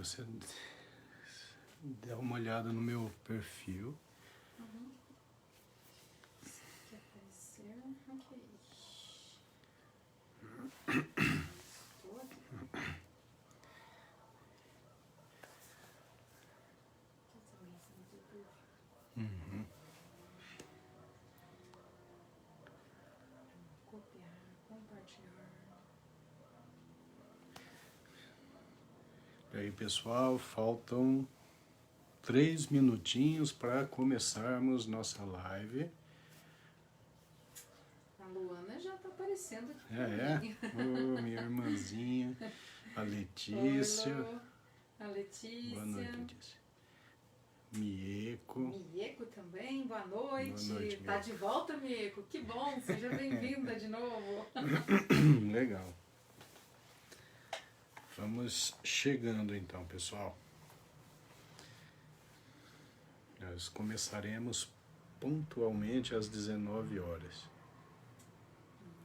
você der uma olhada no meu perfil. Quer aparecer? Ok. Estou aqui. Uhum. Copiar, compartilhar. E aí, pessoal, faltam 3 minutinhos para começarmos nossa live. A Luana já está aparecendo aqui. Ô, minha irmãzinha, a Letícia. Oi, Lu. A Letícia. Boa noite, Letícia. Mieco. Mieco também, boa noite. Boa noite, Tá Mieco. de volta, Mieco? Que bom, seja bem-vinda de novo. Legal. Vamos chegando então, pessoal. Nós começaremos pontualmente às 19 horas.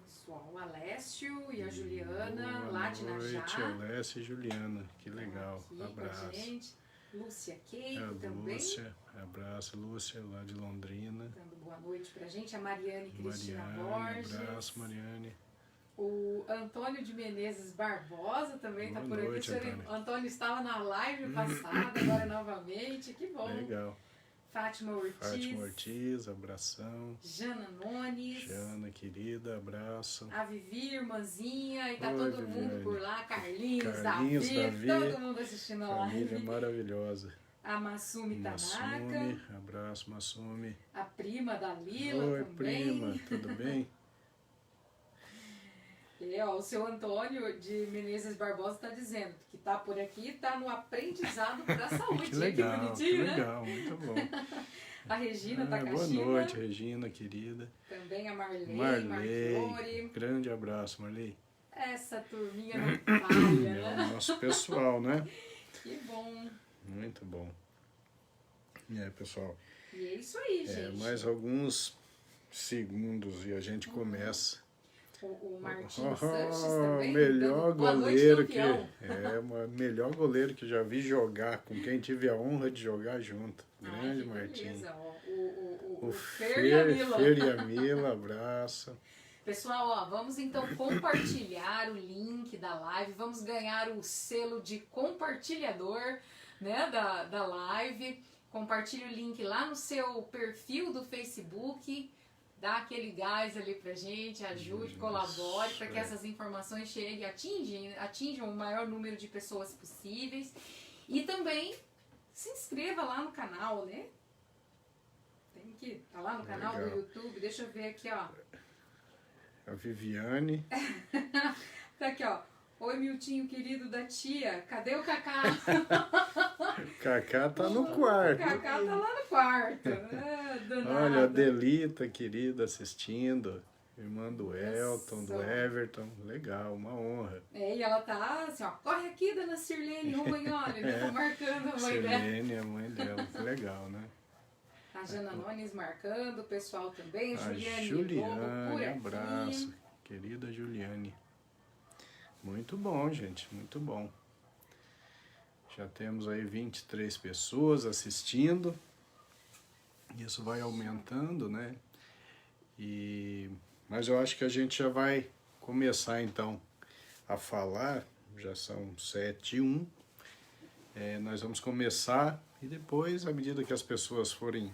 Pessoal, o Alessio e a Juliana, lá de Boa noite, Najá. Alessia e Juliana. Que legal. Aqui com a Abraço. gente. Lúcia Keiko A também. Lúcia, abraço, Lúcia, lá de Londrina. Dando boa noite pra gente. A Mariane Cristina Mariane, Borges. abraço, Mariane. O Antônio de Menezes Barbosa também está Boa por aqui. noite, O Antônio estava na live passada, agora novamente. Que bom. Legal. Fátima Ortiz. Fátima Ortiz, abração. Jana Nunes. Jana, querida, abraço. A Vivi, irmãzinha. E tá Oi, todo Viviane. mundo por lá. Carlinhos, Carlinhos, Davi. Todo mundo assistindo a Família live. maravilhosa. A Massumi Tanaka. Massumi, abraço, Massumi. A prima da Lila Oi, também. prima, tudo bem? E, ó, o seu Antônio de Menezes Barbosa está dizendo que tá por aqui, tá no aprendizado para a saúde. Que legal, que bonitinho, que né? legal, muito bom. A Regina Takashima. Boa noite, Regina, querida. Também a Marley, Marley, Marfiore. grande abraço, Marley. Essa turminha não falha, É o né? nosso pessoal, né? Que bom. Muito bom. E aí, pessoal? E é isso aí, gente. Mais alguns segundos e a gente começa. O Martinho Sanches também. Melhor Boa goleiro noite, que campeão. melhor goleiro que já vi jogar, com quem tive a honra de jogar junto. Grande Ai, que Martinho. beleza, ó. O Fer e a Mila. e a Mila, abraço. Pessoal, ó, vamos então compartilhar o link da live, vamos ganhar o selo de compartilhador, né, da live. Compartilhe o link lá no seu perfil do Facebook, dá aquele gás ali pra gente, ajude, colabore para que essas informações cheguem, atinjam o maior número de pessoas possíveis. E também se inscreva lá no canal, né? Tem que tá lá no canal do YouTube, deixa eu ver aqui, ó. A Viviane. Tá aqui, ó. Oi, Miltinho querido da tia, cadê o Cacá? Cacá tá no quarto. O Cacá tá lá no quarto. Danado. Olha, a Delita, querida, assistindo. Irmã do Elton, do Everton. Legal, uma honra. E ela tá assim, ó. Corre aqui, dona Sirlene, Romagnoli, né? Tá marcando a mãe dela. Sirlene, a mãe dela. Que legal, né? A Jana Nunes marcando, o pessoal também. A Juliane Lobo por Juliane, aqui. abraço. Querida Juliane. Muito bom, gente, muito bom. Já temos aí 23 pessoas assistindo. Isso vai aumentando, né? Mas eu acho que a gente já vai começar então a falar. Já são 7h01. Nós vamos começar e depois, à medida que as pessoas forem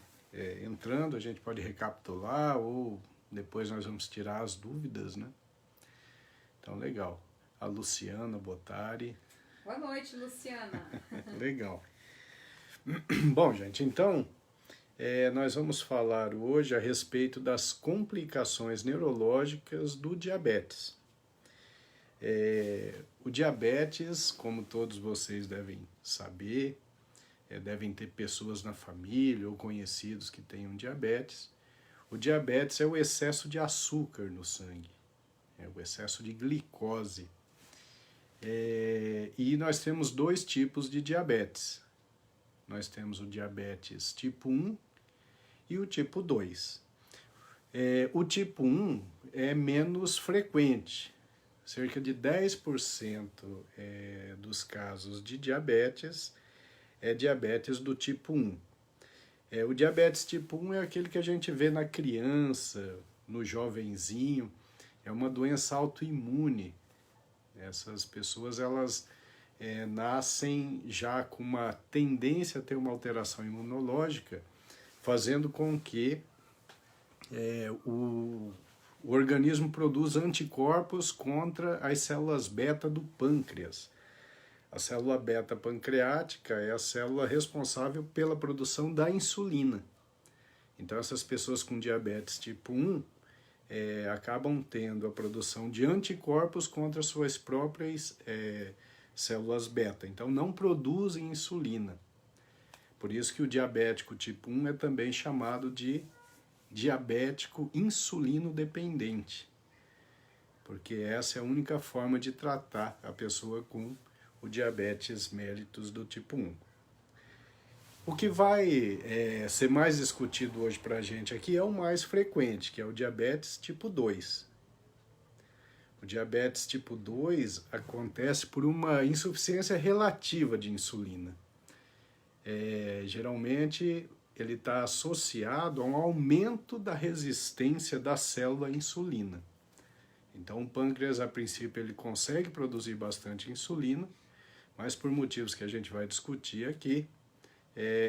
entrando, a gente pode recapitular ou depois nós vamos tirar as dúvidas, né? Então, legal. A Luciana Botari. Boa noite, Luciana. Legal. Bom, gente, então, nós vamos falar hoje a respeito das complicações neurológicas do diabetes. O diabetes, como todos vocês devem saber, devem ter pessoas na família ou conhecidos que tenham diabetes. O diabetes é o excesso de açúcar no sangue, é o excesso de glicose. E nós temos 2 tipos de diabetes. Nós temos o diabetes tipo 1 e o tipo 2. O tipo 1 é menos frequente, cerca de 10% dos casos de diabetes é diabetes do tipo 1. O diabetes tipo 1 é aquele que a gente vê na criança, no jovenzinho, é uma doença autoimune. Essas pessoas, elas nascem já com uma tendência a ter uma alteração imunológica, fazendo com que o organismo produza anticorpos contra as células beta do pâncreas. A célula beta pancreática é a célula responsável pela produção da insulina. Então, essas pessoas com diabetes tipo 1 acabam tendo a produção de anticorpos contra suas próprias células beta. Então, não produzem insulina. Por isso que o diabético tipo 1 é também chamado de diabético insulino dependente, porque essa é a única forma de tratar a pessoa com o diabetes mellitus do tipo 1. O que vai ser mais discutido hoje para a gente aqui é o mais frequente, que é o diabetes tipo 2. O diabetes tipo 2 acontece por uma insuficiência relativa de insulina. Geralmente ele está associado a um aumento da resistência da célula à insulina. Então o pâncreas, a princípio, ele consegue produzir bastante insulina, mas por motivos que a gente vai discutir aqui,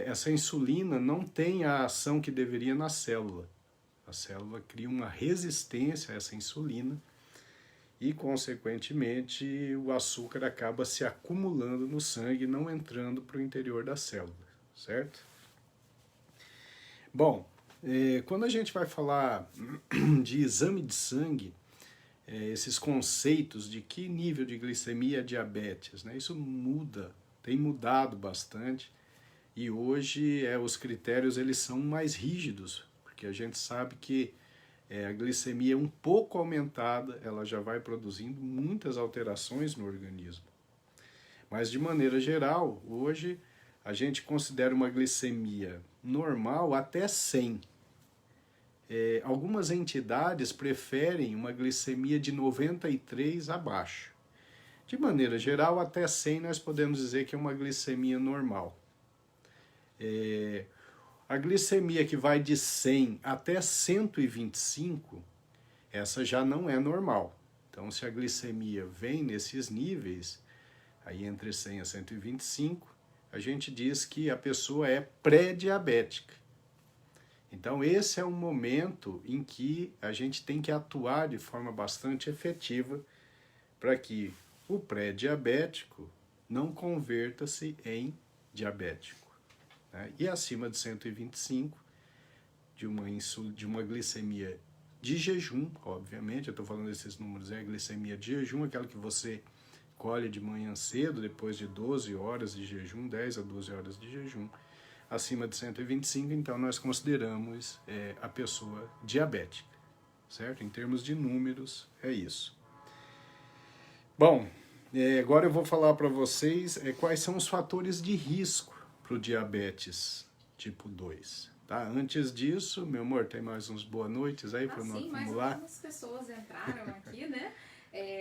essa insulina não tem a ação que deveria na célula. A célula cria uma resistência a essa insulina e, consequentemente, o açúcar acaba se acumulando no sangue, não entrando para o interior da célula, certo? Bom, quando a gente vai falar de exame de sangue, esses conceitos de que nível de glicemia é diabetes, né? Isso muda, tem mudado bastante, e hoje os critérios eles são mais rígidos, porque a gente sabe que a glicemia um pouco aumentada, ela já vai produzindo muitas alterações no organismo. Mas de maneira geral, hoje a gente considera uma glicemia normal até 100. Algumas entidades preferem uma glicemia de 93 abaixo. De maneira geral, até 100 nós podemos dizer que é uma glicemia normal. A glicemia que vai de 100 até 125, essa já não é normal. Então, se a glicemia vem nesses níveis, aí entre 100 a 125, a gente diz que a pessoa é pré-diabética. Então, esse é um momento em que a gente tem que atuar de forma bastante efetiva para que o pré-diabético não converta-se em diabético. Né? E acima de 125, de uma glicemia de jejum, obviamente, eu estou falando desses números, a glicemia de jejum, aquela que você colhe de manhã cedo, depois de 12 horas de jejum, 10 a 12 horas de jejum, acima de 125, então nós consideramos a pessoa diabética, certo? Em termos de números, é isso. Bom, agora eu vou falar para vocês quais são os fatores de risco para o diabetes tipo 2. Tá? Antes disso, meu amor, tem mais uns boa noites aí para nós acumular? Sim, mais algumas pessoas entraram aqui, né?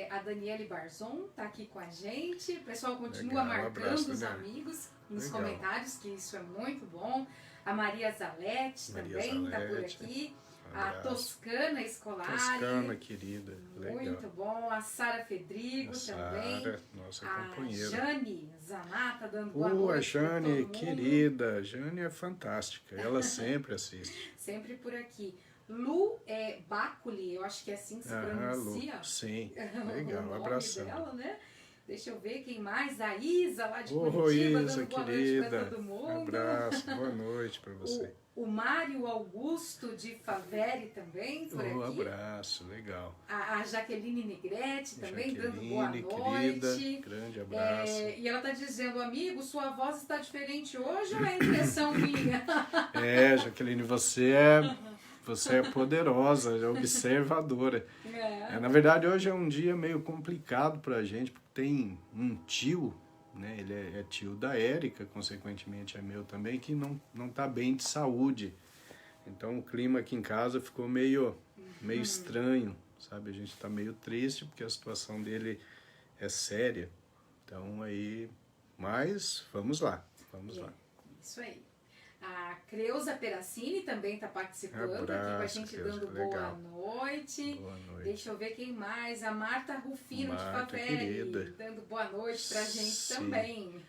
A Daniele Barzon está aqui com a gente. O pessoal continua marcando os amigos nos comentários, que isso é muito bom. A Maria Zalete também está por aqui. A Toscana Escolari. Toscana, querida. Muito bom. A Sara Fedrigo também. Nossa companheira. A Jane Zanata dando boa noite. A Jane, querida. A Jane é fantástica. Ela sempre assiste. Sempre por aqui. Lu Baculi, eu acho que é assim que se pronuncia. Lu. Sim, legal, um abração. Dela, né? Deixa eu ver quem mais. A Isa, lá de Curitiba, Isa, dando boa querida. noite para todo mundo. Um abraço, boa noite para você. O Mário Augusto de Faveri também, por aqui. Um abraço, legal. A Jaqueline Negrete também, dando boa noite. Querida, grande abraço. E ela está dizendo, amigo, sua voz está diferente hoje ou é impressão minha? Jaqueline, você é poderosa, é observadora. Na verdade, hoje é um dia meio complicado pra gente, porque tem um tio, né? Ele é tio da Érica, consequentemente é meu também, que não tá bem de saúde. Então o clima aqui em casa ficou meio estranho, sabe? A gente está meio triste porque a situação dele é séria. Então aí, mas vamos lá, vamos lá. Isso aí. A Creuza Peracini também está participando aqui com a gente, Creuza, dando legal. boa noite. Boa noite. Deixa eu ver quem mais. A Marta Rufino Marta, de Favela, querida. dando boa noite pra gente Sim. também.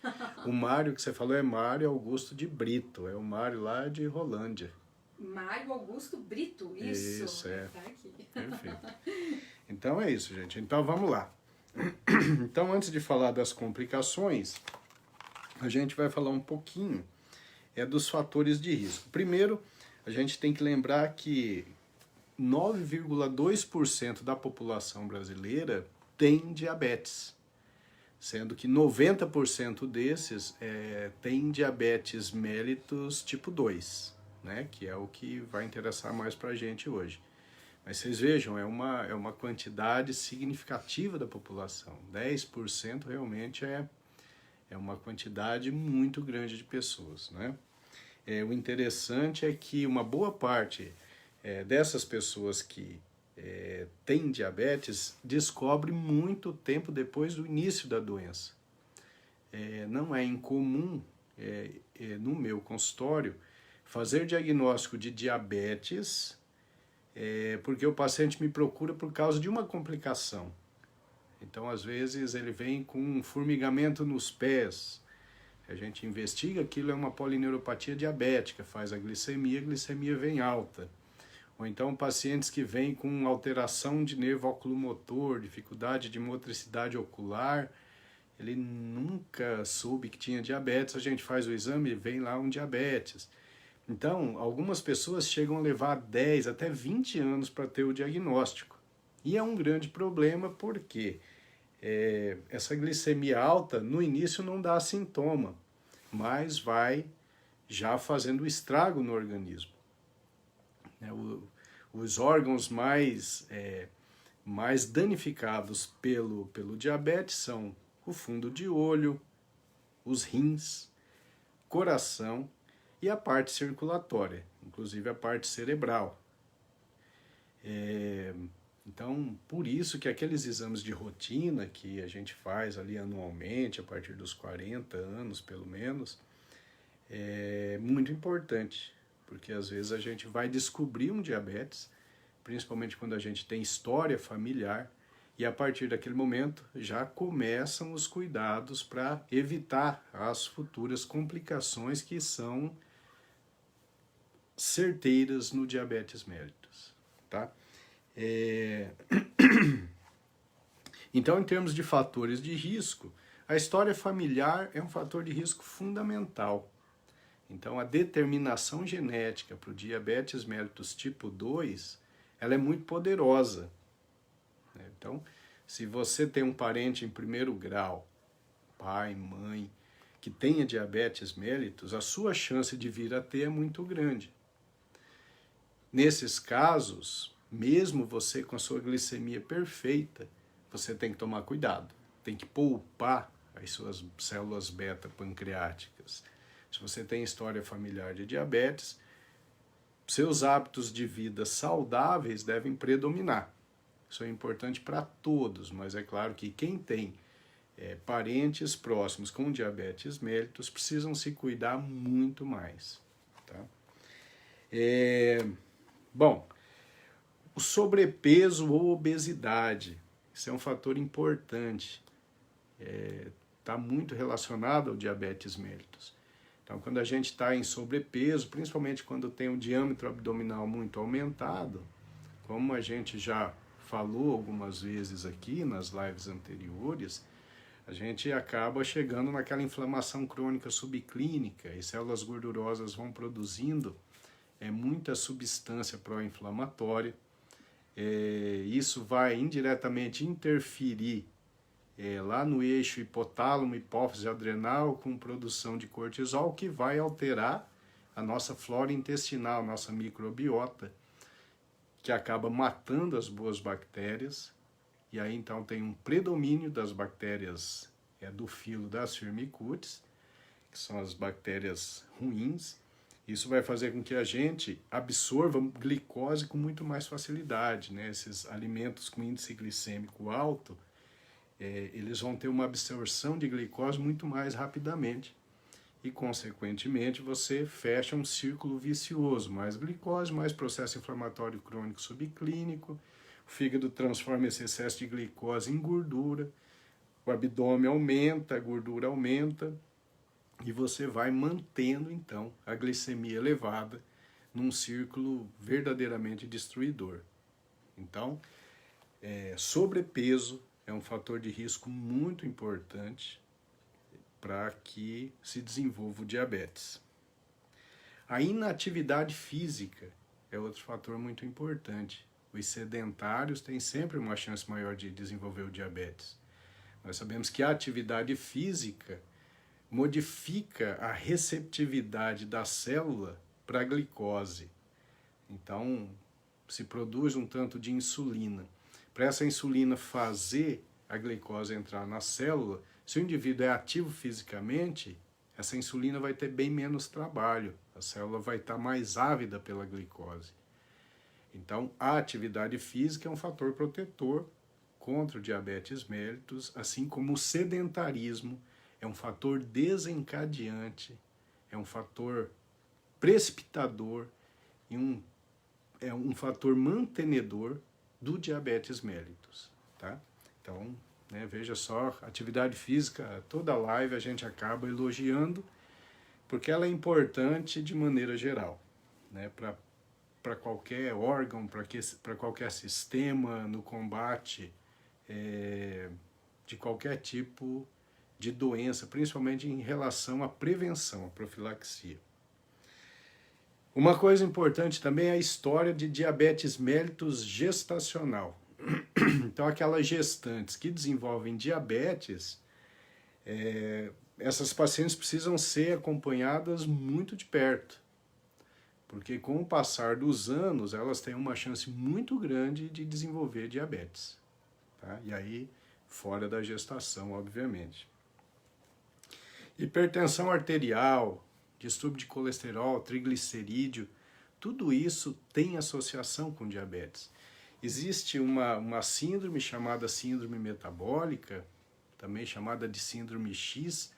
O Mário que você falou é Mário Augusto de Brito, é o Mário lá de Rolândia. Mário Augusto Brito, isso. Isso, é. Tá aqui. Perfeito. Então é isso, gente. Então vamos lá. Então, antes de falar das complicações, a gente vai falar um pouquinho dos fatores de risco. Primeiro, a gente tem que lembrar que 9,2% da população brasileira tem diabetes, sendo que 90% desses tem diabetes mellitus tipo 2, né, que é o que vai interessar mais para a gente hoje. Mas vocês vejam, é uma quantidade significativa da população. 10% realmente é uma quantidade muito grande de pessoas, né? O interessante é que uma boa parte dessas pessoas que têm diabetes descobre muito tempo depois do início da doença. Não é incomum, no meu consultório, fazer diagnóstico de diabetes porque o paciente me procura por causa de uma complicação. Então, às vezes, ele vem com um formigamento nos pés. A gente investiga, aquilo é uma polineuropatia diabética, faz a glicemia vem alta. Ou então pacientes que vêm com alteração de nervo oculomotor, dificuldade de motricidade ocular, ele nunca soube que tinha diabetes, a gente faz o exame e vem lá um diabetes. Então, algumas pessoas chegam a levar 10 até 20 anos para ter o diagnóstico. E é um grande problema porque essa glicemia alta no início não dá sintoma, mas vai já fazendo estrago no organismo. Os órgãos mais danificados pelo diabetes são o fundo de olho, os rins, coração e a parte circulatória, inclusive a parte cerebral. Então, por isso que aqueles exames de rotina que a gente faz ali anualmente, a partir dos 40 anos pelo menos, é muito importante, porque às vezes a gente vai descobrir um diabetes, principalmente quando a gente tem história familiar, e a partir daquele momento já começam os cuidados para evitar as futuras complicações que são certeiras no diabetes mellitus, tá? Então, em termos de fatores de risco, a história familiar é um fator de risco fundamental. Então, a determinação genética para o diabetes mellitus tipo 2, ela é muito poderosa. Então, se você tem um parente em primeiro grau, pai, mãe, que tenha diabetes mellitus, a sua chance de vir a ter é muito grande. Nesses casos, mesmo você com a sua glicemia perfeita, você tem que tomar cuidado, tem que poupar as suas células beta pancreáticas. Se você tem história familiar de diabetes, seus hábitos de vida saudáveis devem predominar. Isso é importante para todos, mas é claro que quem tem parentes próximos com diabetes mellitus precisam se cuidar muito mais. Tá? Bom, o sobrepeso ou obesidade, isso é um fator importante, está muito relacionado ao diabetes mellitus. Então, quando a gente está em sobrepeso, principalmente quando tem um diâmetro abdominal muito aumentado, como a gente já falou algumas vezes aqui nas lives anteriores, a gente acaba chegando naquela inflamação crônica subclínica e células gordurosas vão produzindo muita substância pró-inflamatória. Isso vai indiretamente interferir lá no eixo hipotálamo, hipófise adrenal, com produção de cortisol, que vai alterar a nossa flora intestinal, nossa microbiota, que acaba matando as boas bactérias, e aí então tem um predomínio das bactérias do filo das Firmicutes, que são as bactérias ruins, Isso vai fazer com que a gente absorva glicose com muito mais facilidade, né? Esses alimentos com índice glicêmico alto, eles vão ter uma absorção de glicose muito mais rapidamente. E, consequentemente, você fecha um círculo vicioso. Mais glicose, mais processo inflamatório crônico subclínico, o fígado transforma esse excesso de glicose em gordura, o abdômen aumenta, a gordura aumenta, e você vai mantendo, então, a glicemia elevada num círculo verdadeiramente destruidor. Então, sobrepeso é um fator de risco muito importante para que se desenvolva o diabetes. A inatividade física é outro fator muito importante. Os sedentários têm sempre uma chance maior de desenvolver o diabetes. Nós sabemos que a atividade física modifica a receptividade da célula para a glicose. Então, se produz um tanto de insulina. Para essa insulina fazer a glicose entrar na célula, se o indivíduo é ativo fisicamente, essa insulina vai ter bem menos trabalho. A célula vai estar mais ávida pela glicose. Então, a atividade física é um fator protetor contra o diabetes mellitus, assim como o sedentarismo é um fator desencadeante, é um fator precipitador e é um fator mantenedor do diabetes mellitus, tá? Então, veja só, atividade física, toda live a gente acaba elogiando, porque ela é importante de maneira geral, né? Para qualquer órgão, para qualquer sistema no combate de qualquer tipo de doença, principalmente em relação à prevenção, à profilaxia. Uma coisa importante também é a história de diabetes mellitus gestacional. Então, aquelas gestantes que desenvolvem diabetes, essas pacientes precisam ser acompanhadas muito de perto, porque com o passar dos anos, elas têm uma chance muito grande de desenvolver diabetes, tá? E aí, fora da gestação, obviamente. Hipertensão arterial, distúrbio de colesterol, triglicerídeo, tudo isso tem associação com diabetes. Existe uma síndrome chamada síndrome metabólica, também chamada de síndrome X,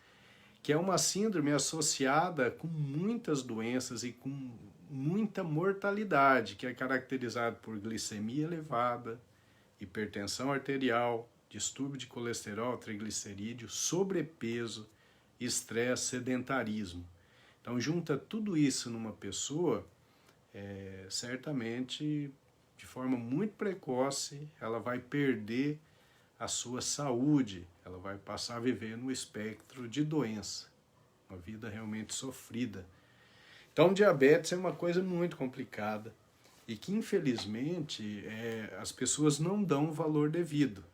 que é uma síndrome associada com muitas doenças e com muita mortalidade, que é caracterizada por glicemia elevada, hipertensão arterial, distúrbio de colesterol, triglicerídeo, sobrepeso, estresse, sedentarismo. Então, junta tudo isso numa pessoa, certamente, de forma muito precoce, ela vai perder a sua saúde, ela vai passar a viver no espectro de doença, uma vida realmente sofrida. Então, diabetes é uma coisa muito complicada e que, infelizmente, as pessoas não dão o valor devido.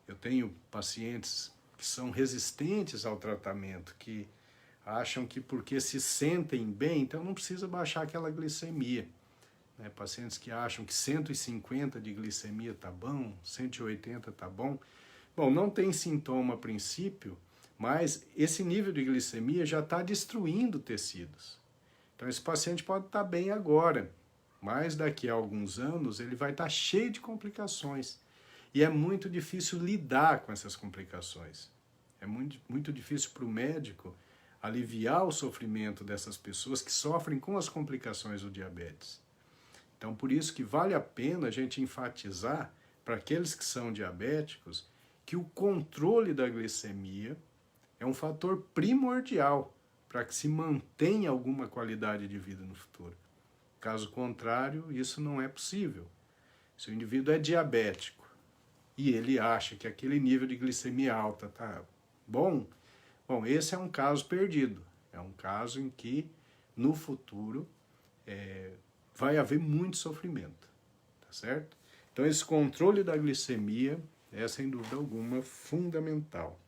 Eu tenho pacientes que são resistentes ao tratamento, que acham que porque se sentem bem, então não precisa baixar aquela glicemia. Pacientes que acham que 150 de glicemia está bom, 180 está bom. Bom, não tem sintoma a princípio, mas esse nível de glicemia já está destruindo tecidos. Então esse paciente pode estar bem agora, mas daqui a alguns anos ele vai estar cheio de complicações. E é muito difícil lidar com essas complicações. É muito difícil para o médico aliviar o sofrimento dessas pessoas que sofrem com as complicações do diabetes. Então, por isso que vale a pena a gente enfatizar para aqueles que são diabéticos que o controle da glicemia é um fator primordial para que se mantenha alguma qualidade de vida no futuro. Caso contrário, isso não é possível. Se o indivíduo é diabético e ele acha que aquele nível de glicemia alta está bom, esse é um caso perdido. É um caso em que, no futuro, vai haver muito sofrimento, tá certo? Então, esse controle da glicemia é, sem dúvida alguma, fundamental.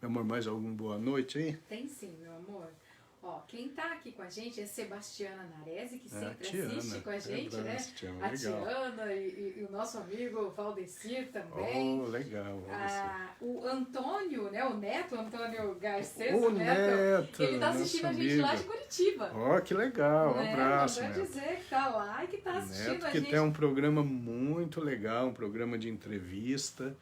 Meu amor, mais alguma boa noite aí? Tem sim, meu amor. Ó, quem tá aqui com a gente é Sebastiana Narese, que sempre Tiana, assiste com a gente, né? Tiana, A legal. Tiana e o nosso amigo Valdecir também. Oh, legal. O Antônio, né? O Neto, Antônio Garcês, O Neto, ele tá assistindo a gente lá de Curitiba. Ó, que legal, um né? abraço, Mandou Neto. dizer que tá lá e que tá assistindo Neto, a que gente. tem um programa muito legal, um programa de entrevista.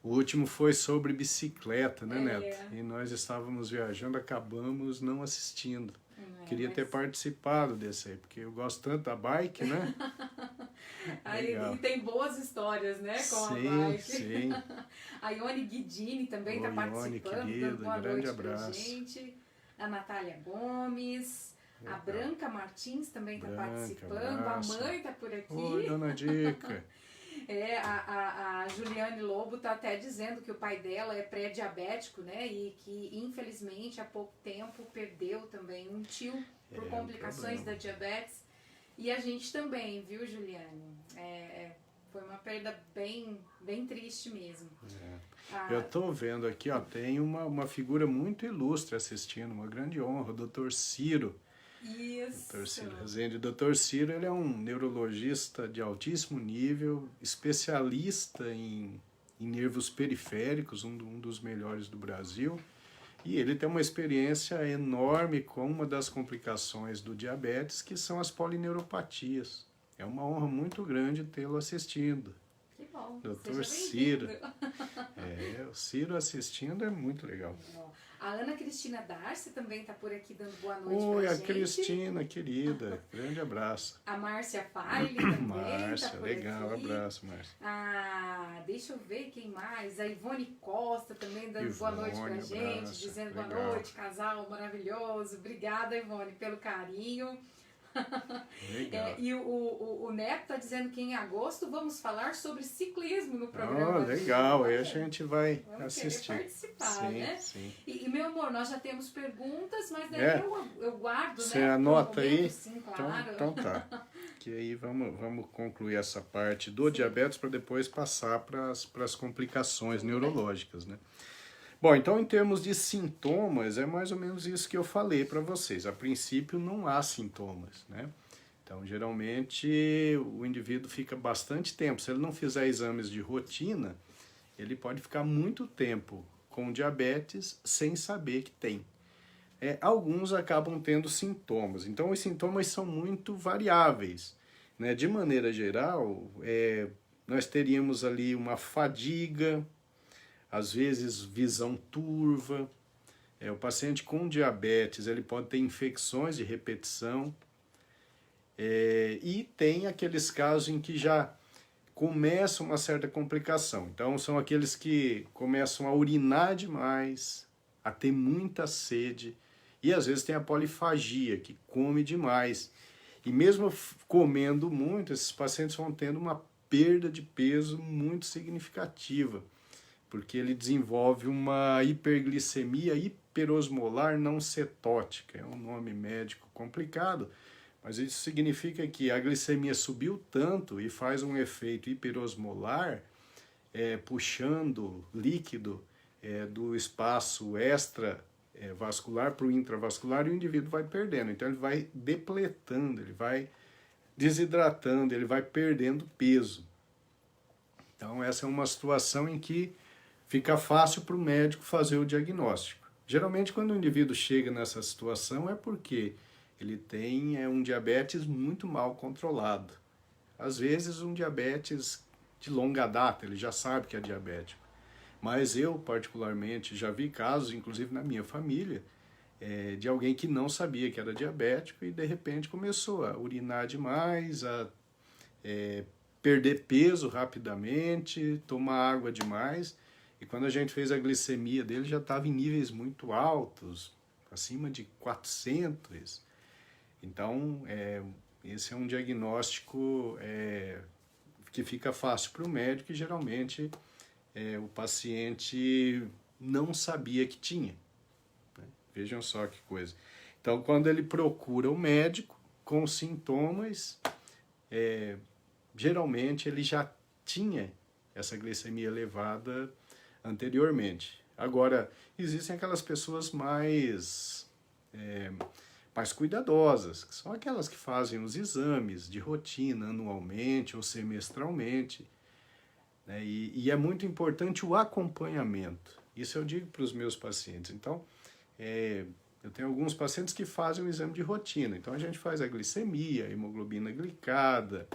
O último foi sobre bicicleta, né, Neto? E nós estávamos viajando, acabamos não assistindo. Queria ter participado desse aí, porque eu gosto tanto da bike, né? E tem boas histórias, né, com a bike. Sim. A Ione Guidini também está participando, querida, dando boa grande noite abraço. pra gente. A Natália Gomes, a Branca Martins também está participando, abraço. A mãe está por aqui. Oi, dona Dica. A Juliane Lobo está até dizendo que o pai dela é pré-diabético, né? E que, infelizmente, há pouco tempo perdeu também um tio por complicações da diabetes. E a gente também, viu, Juliane? Foi uma perda bem triste mesmo. Eu estou vendo aqui, ó, tem uma figura muito ilustre assistindo, uma grande honra, o Dr. Ciro. Isso. Dr. Ciro Rezende. O Dr. Ciro, ele é um neurologista de altíssimo nível, especialista em nervos periféricos, um dos melhores do Brasil. E ele tem uma experiência enorme com uma das complicações do diabetes, que são as polineuropatias. É uma honra muito grande tê-lo assistindo. Que bom. Dr. Ciro. O Ciro assistindo é muito legal. A Ana Cristina Darcy também está por aqui dando boa noite Oi, pra gente. a Cristina, querida. Grande abraço. A Márcia Paile também. Márcia, tá por legal. aqui. Abraço, Márcia. Deixa eu ver quem mais. A Ivone Costa também dando boa noite pra gente. Abraço, dizendo legal. Boa noite, casal maravilhoso. Obrigada, Ivone, pelo carinho. Legal. E o Neto está dizendo que em agosto vamos falar sobre ciclismo no programa. Legal, aí a gente vai assistir. Participar, né? Sim. E meu amor, nós já temos perguntas, mas daí eu guardo, Você né? anota momento, aí? Sim, claro. Então tá. Que aí vamos concluir essa parte do diabetes para depois passar para as complicações neurológicas, né? Bom, então em termos de sintomas, é mais ou menos isso que eu falei para vocês. A princípio não há sintomas, né? Então, geralmente, o indivíduo fica bastante tempo. Se ele não fizer exames de rotina, ele pode ficar muito tempo com diabetes sem saber que tem. Alguns acabam tendo sintomas. Então, os sintomas são muito variáveis, né? De maneira geral, nós teríamos ali uma fadiga, às vezes visão turva. O paciente com diabetes ele pode ter infecções de repetição. E tem aqueles casos em que já começa uma certa complicação. Então, são aqueles que começam a urinar demais, a ter muita sede, e às vezes tem a polifagia, que come demais. E mesmo comendo muito, esses pacientes vão tendo uma perda de peso muito significativa, porque ele desenvolve uma hiperglicemia hiperosmolar não cetótica. É um nome médico complicado, mas isso significa que a glicemia subiu tanto e faz um efeito hiperosmolar, puxando líquido do espaço extravascular para o intravascular, e o indivíduo vai perdendo. Então ele vai depletando, ele vai desidratando, ele vai perdendo peso. Então essa é uma situação em que fica fácil para o médico fazer o diagnóstico. Geralmente quando o indivíduo chega nessa situação é porque ele tem um diabetes muito mal controlado. Às vezes um diabetes de longa data, ele já sabe que é diabético. Mas eu, particularmente, já vi casos, inclusive na minha família, de alguém que não sabia que era diabético e de repente começou a urinar demais, a perder peso rapidamente, tomar água demais. E quando a gente fez a glicemia dele, já estava em níveis muito altos, acima de 400. Então, esse é um diagnóstico que fica fácil para o médico e geralmente o paciente não sabia que tinha. Né? Vejam só que coisa. Então, quando ele procura o médico com sintomas, geralmente ele já tinha essa glicemia elevada anteriormente. Agora, existem aquelas pessoas mais mais cuidadosas, que são aquelas que fazem os exames de rotina anualmente ou semestralmente, né? E é muito importante o acompanhamento. Isso eu digo para os meus pacientes. Então, eu tenho alguns pacientes que fazem um exame de rotina. Então, a gente faz a glicemia, a hemoglobina glicada,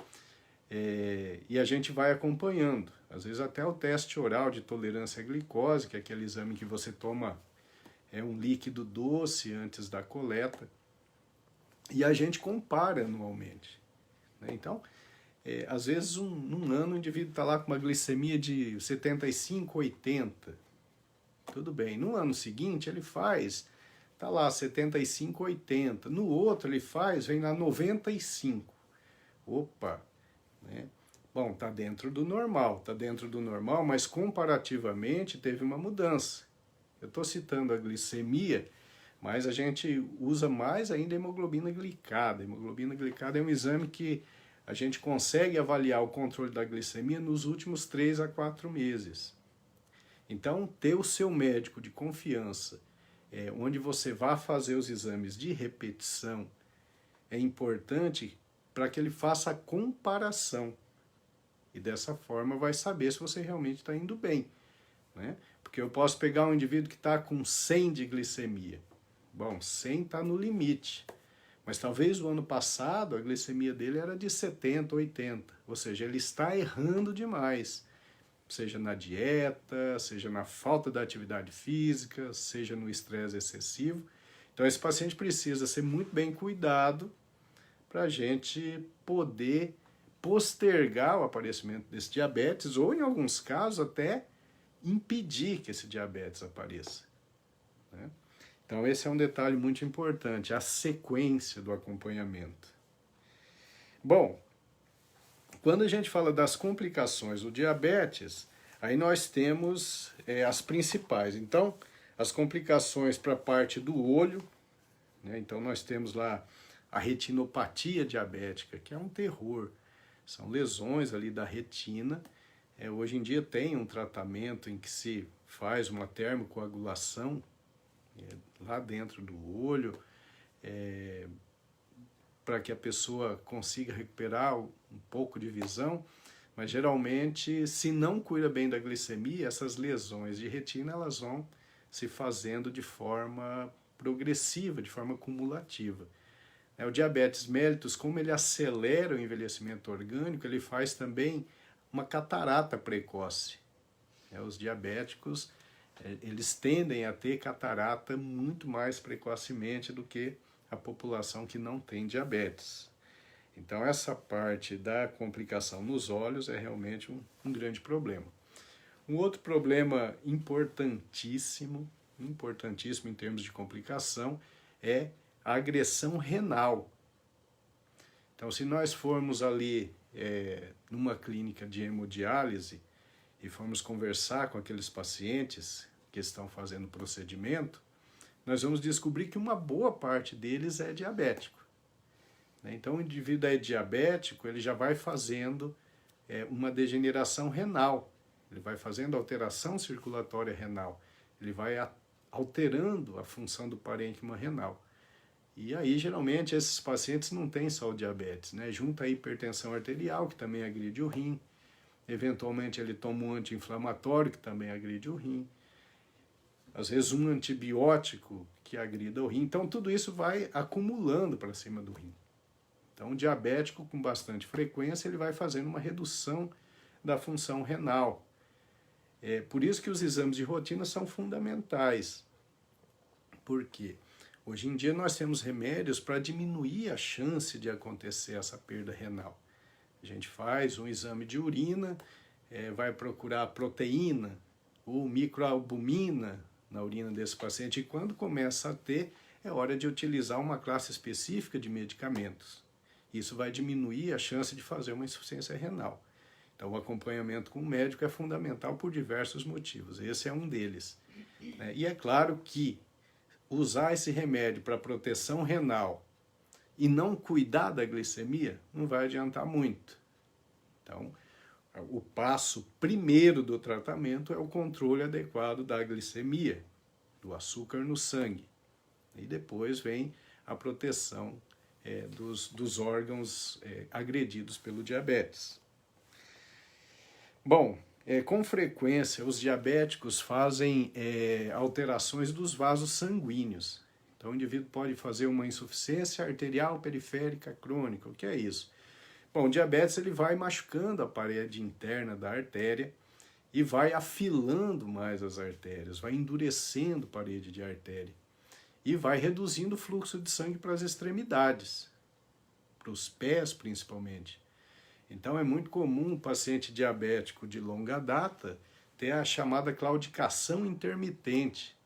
e a gente vai acompanhando. Às vezes até o teste oral de tolerância à glicose, que é aquele exame que você toma um líquido doce antes da coleta, e a gente compara anualmente, né? Então, às vezes num ano o indivíduo está lá com uma glicemia de 75, 80, tudo bem. No ano seguinte ele faz, está lá 75, 80, no outro ele faz, vem lá 95, opa, né? Bom, está dentro do normal, mas comparativamente teve uma mudança. Eu estou citando a glicemia, mas a gente usa mais ainda a hemoglobina glicada. A hemoglobina glicada é um exame que a gente consegue avaliar o controle da glicemia nos últimos 3 a 4 meses. Então, ter o seu médico de confiança, onde você vai fazer os exames de repetição, é importante para que ele faça a comparação. E dessa forma vai saber se você realmente está indo bem, né? Porque eu posso pegar um indivíduo que está com 100 de glicemia. Bom, 100 está no limite. Mas talvez o ano passado a glicemia dele era de 70, 80. Ou seja, ele está errando demais. Seja na dieta, seja na falta da atividade física, seja no estresse excessivo. Então esse paciente precisa ser muito bem cuidado para a gente poder postergar o aparecimento desse diabetes ou, em alguns casos, até impedir que esse diabetes apareça, né? Então esse é um detalhe muito importante, a sequência do acompanhamento. Bom, quando a gente fala das complicações do diabetes, aí nós temos as principais. Então, as complicações para a parte do olho, né? Então nós temos lá a retinopatia diabética, que é um terror. São lesões ali da retina. Hoje em dia tem um tratamento em que se faz uma termocoagulação lá dentro do olho, para que a pessoa consiga recuperar um pouco de visão, mas geralmente, se não cuida bem da glicemia, essas lesões de retina elas vão se fazendo de forma progressiva, de forma cumulativa. O diabetes mellitus, como ele acelera o envelhecimento orgânico, ele faz também uma catarata precoce. Os diabéticos, eles tendem a ter catarata muito mais precocemente do que a população que não tem diabetes. Então essa parte da complicação nos olhos é realmente um grande problema. Um outro problema importantíssimo em termos de complicação, é a agressão renal. Então, se nós formos ali numa clínica de hemodiálise e formos conversar com aqueles pacientes que estão fazendo o procedimento, nós vamos descobrir que uma boa parte deles é diabético. Então, o indivíduo é diabético, ele já vai fazendo uma degeneração renal, ele vai fazendo alteração circulatória renal, ele vai alterando a função do parênquima renal. E aí, geralmente, esses pacientes não têm só o diabetes, né? Junta a hipertensão arterial, que também agride o rim. Eventualmente, ele toma um anti-inflamatório, que também agride o rim. Às vezes, um antibiótico que agrida o rim. Então, tudo isso vai acumulando para cima do rim. Então, o diabético, com bastante frequência, ele vai fazendo uma redução da função renal. Por isso que os exames de rotina são fundamentais. Por quê? Hoje em dia nós temos remédios para diminuir a chance de acontecer essa perda renal. A gente faz um exame de urina, vai procurar proteína ou microalbumina na urina desse paciente, e quando começa a ter, é hora de utilizar uma classe específica de medicamentos. Isso vai diminuir a chance de fazer uma insuficiência renal. Então, o acompanhamento com o médico é fundamental por diversos motivos. Esse é um deles, né? E é claro que usar esse remédio para proteção renal e não cuidar da glicemia não vai adiantar muito. Então, o passo primeiro do tratamento é o controle adequado da glicemia, do açúcar no sangue. E depois vem a proteção dos órgãos agredidos pelo diabetes. Bom, com frequência os diabéticos fazem alterações dos vasos sanguíneos. Então o indivíduo pode fazer uma insuficiência arterial periférica crônica. O que é isso? Bom, o diabetes ele vai machucando a parede interna da artéria e vai afilando mais as artérias, vai endurecendo a parede de artéria e vai reduzindo o fluxo de sangue para as extremidades, para os pés principalmente. Então é muito comum o paciente diabético de longa data ter a chamada claudicação intermitente.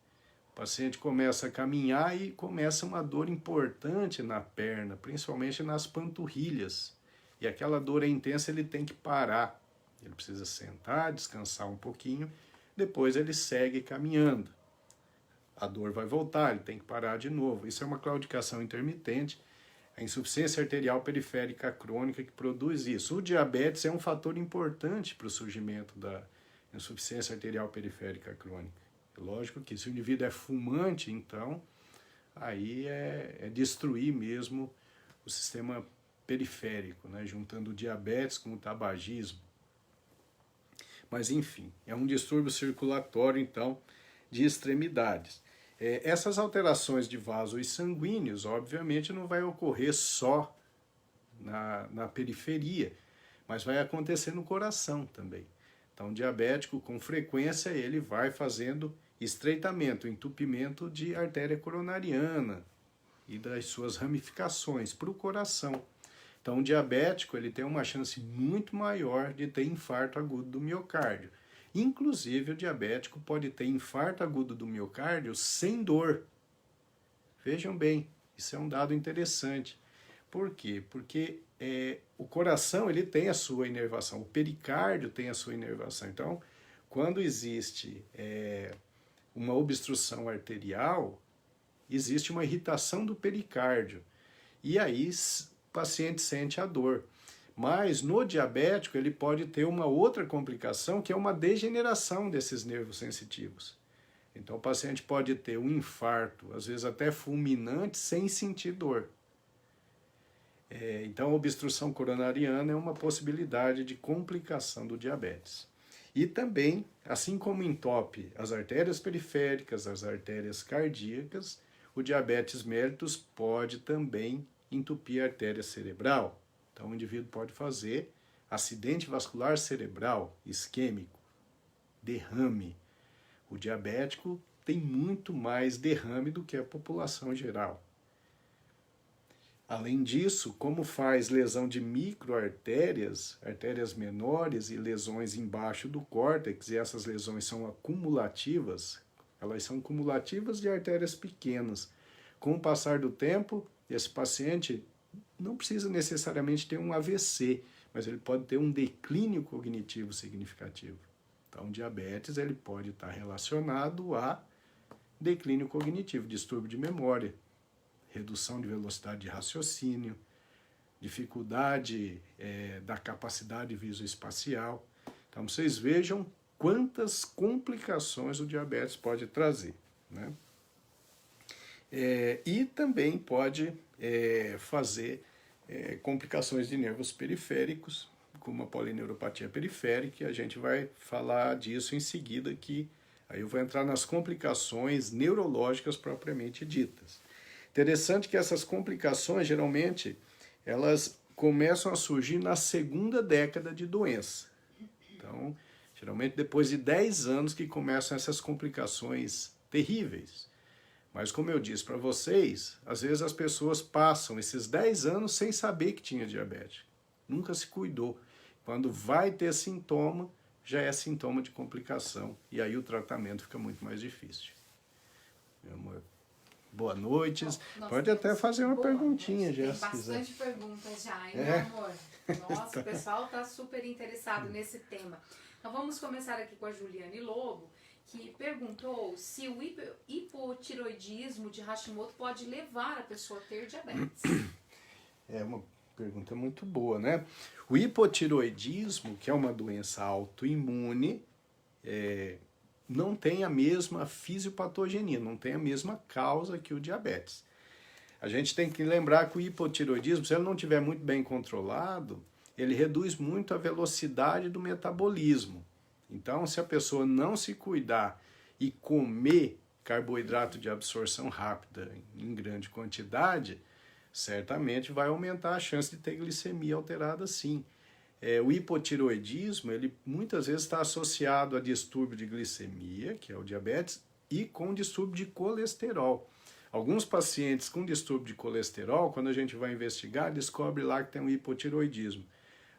O paciente começa a caminhar e começa uma dor importante na perna, principalmente nas panturrilhas. E aquela dor é intensa, ele tem que parar. Ele precisa sentar, descansar um pouquinho, depois ele segue caminhando. A dor vai voltar, ele tem que parar de novo. Isso é uma claudicação intermitente, a insuficiência arterial periférica crônica que produz isso. O diabetes é um fator importante para o surgimento da insuficiência arterial periférica crônica. Lógico que se o indivíduo é fumante, então, aí é destruir mesmo o sistema periférico, né? Juntando o diabetes com o tabagismo. Mas, enfim, é um distúrbio circulatório, então, de extremidades. Essas alterações de vasos sanguíneos, obviamente, não vai ocorrer só na periferia, mas vai acontecer no coração também. Então, o diabético, com frequência, ele vai fazendo estreitamento, entupimento de artéria coronariana e das suas ramificações para o coração. Então, o diabético ele tem uma chance muito maior de ter infarto agudo do miocárdio. Inclusive, o diabético pode ter infarto agudo do miocárdio sem dor. Vejam bem, isso é um dado interessante. Por quê? Porque o coração ele tem a sua inervação, o pericárdio tem a sua inervação. Então, quando existe uma obstrução arterial, existe uma irritação do pericárdio. E aí o paciente sente a dor. Mas no diabético ele pode ter uma outra complicação, que é uma degeneração desses nervos sensitivos. Então o paciente pode ter um infarto, às vezes até fulminante, sem sentir dor. Então a obstrução coronariana é uma possibilidade de complicação do diabetes. E também, assim como entope as artérias periféricas, as artérias cardíacas, o diabetes mellitus pode também entupir a artéria cerebral. Então o indivíduo pode fazer acidente vascular cerebral isquêmico, derrame. O diabético tem muito mais derrame do que a população geral. Além disso, como faz lesão de microartérias, artérias menores e lesões embaixo do córtex, e essas lesões são acumulativas, elas são cumulativas de artérias pequenas. Com o passar do tempo, esse paciente não precisa necessariamente ter um AVC, mas ele pode ter um declínio cognitivo significativo. Então, o diabetes ele pode estar relacionado a declínio cognitivo, distúrbio de memória, redução de velocidade de raciocínio, dificuldade da capacidade visoespacial. Então, vocês vejam quantas complicações o diabetes pode trazer, né? E também pode fazer complicações de nervos periféricos, como a polineuropatia periférica, e a gente vai falar disso em seguida, que aí eu vou entrar nas complicações neurológicas propriamente ditas. Interessante que essas complicações, geralmente, elas começam a surgir na segunda década de doença. Então, geralmente depois de 10 anos que começam essas complicações terríveis. Mas como eu disse para vocês, às vezes as pessoas passam esses 10 anos sem saber que tinha diabetes. Nunca se cuidou. Quando vai ter sintoma, já é sintoma de complicação. E aí o tratamento fica muito mais difícil. Meu amor, boa noite. Pode até fazer uma perguntinha já, se quiser. Tem bastante perguntas já, hein, meu amor? Nossa, o pessoal está super interessado nesse tema. Então vamos começar aqui com a Juliane Lobo, que perguntou se o hipotiroidismo de Hashimoto pode levar a pessoa a ter diabetes. É uma pergunta muito boa, né? O hipotiroidismo, que é uma doença autoimune, não tem a mesma fisiopatogenia, não tem a mesma causa que o diabetes. A gente tem que lembrar que o hipotireoidismo, se ele não estiver muito bem controlado, ele reduz muito a velocidade do metabolismo. Então, se a pessoa não se cuidar e comer carboidrato de absorção rápida em grande quantidade, certamente vai aumentar a chance de ter glicemia alterada sim. O hipotireoidismo, ele muitas vezes está associado a distúrbio de glicemia, que é o diabetes, e com distúrbio de colesterol. Alguns pacientes com distúrbio de colesterol, quando a gente vai investigar, descobre lá que tem um hipotireoidismo.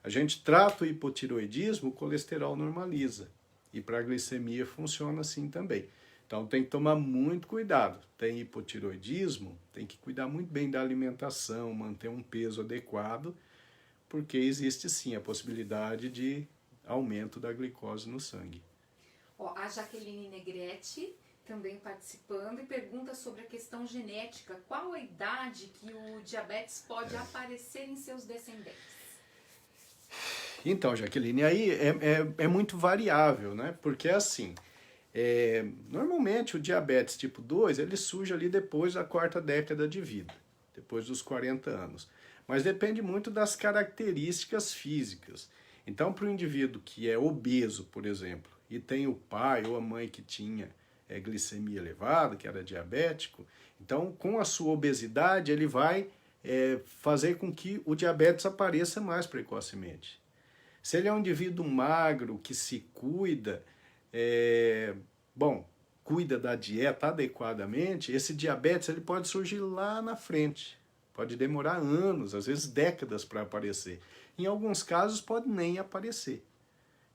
A gente trata o hipotireoidismo, o colesterol normaliza. E para a glicemia funciona assim também. Então tem que tomar muito cuidado. Tem hipotireoidismo, tem que cuidar muito bem da alimentação, manter um peso adequado, porque existe sim a possibilidade de aumento da glicose no sangue. A Jaqueline Negrete também participando e pergunta sobre a questão genética. Qual a idade que o diabetes pode aparecer em seus descendentes? Então, Jaqueline, aí é muito variável, né? Porque assim, normalmente o diabetes tipo 2, ele surge ali depois da 4ª década de vida, depois dos 40 anos. Mas depende muito das características físicas. Então, para o indivíduo que é obeso, por exemplo, e tem o pai ou a mãe que tinha glicemia elevada, que era diabético, então com a sua obesidade ele vai fazer com que o diabetes apareça mais precocemente. Se ele é um indivíduo magro, que se cuida, cuida da dieta adequadamente, esse diabetes ele pode surgir lá na frente. Pode demorar anos, às vezes décadas para aparecer. Em alguns casos pode nem aparecer.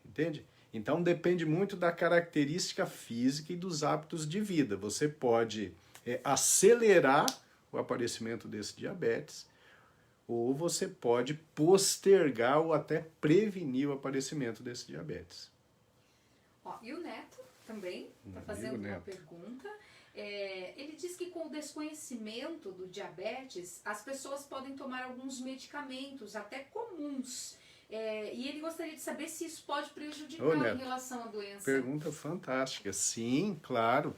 Entende? Então depende muito da característica física e dos hábitos de vida. Você pode acelerar o aparecimento desse diabetes, ou você pode postergar ou até prevenir o aparecimento desse diabetes. E o Neto também está fazendo uma pergunta. Ele diz que com o desconhecimento do diabetes, as pessoas podem tomar alguns medicamentos, até comuns. E ele gostaria de saber se isso pode prejudicar Neto, em relação à doença. Pergunta fantástica. Sim, claro.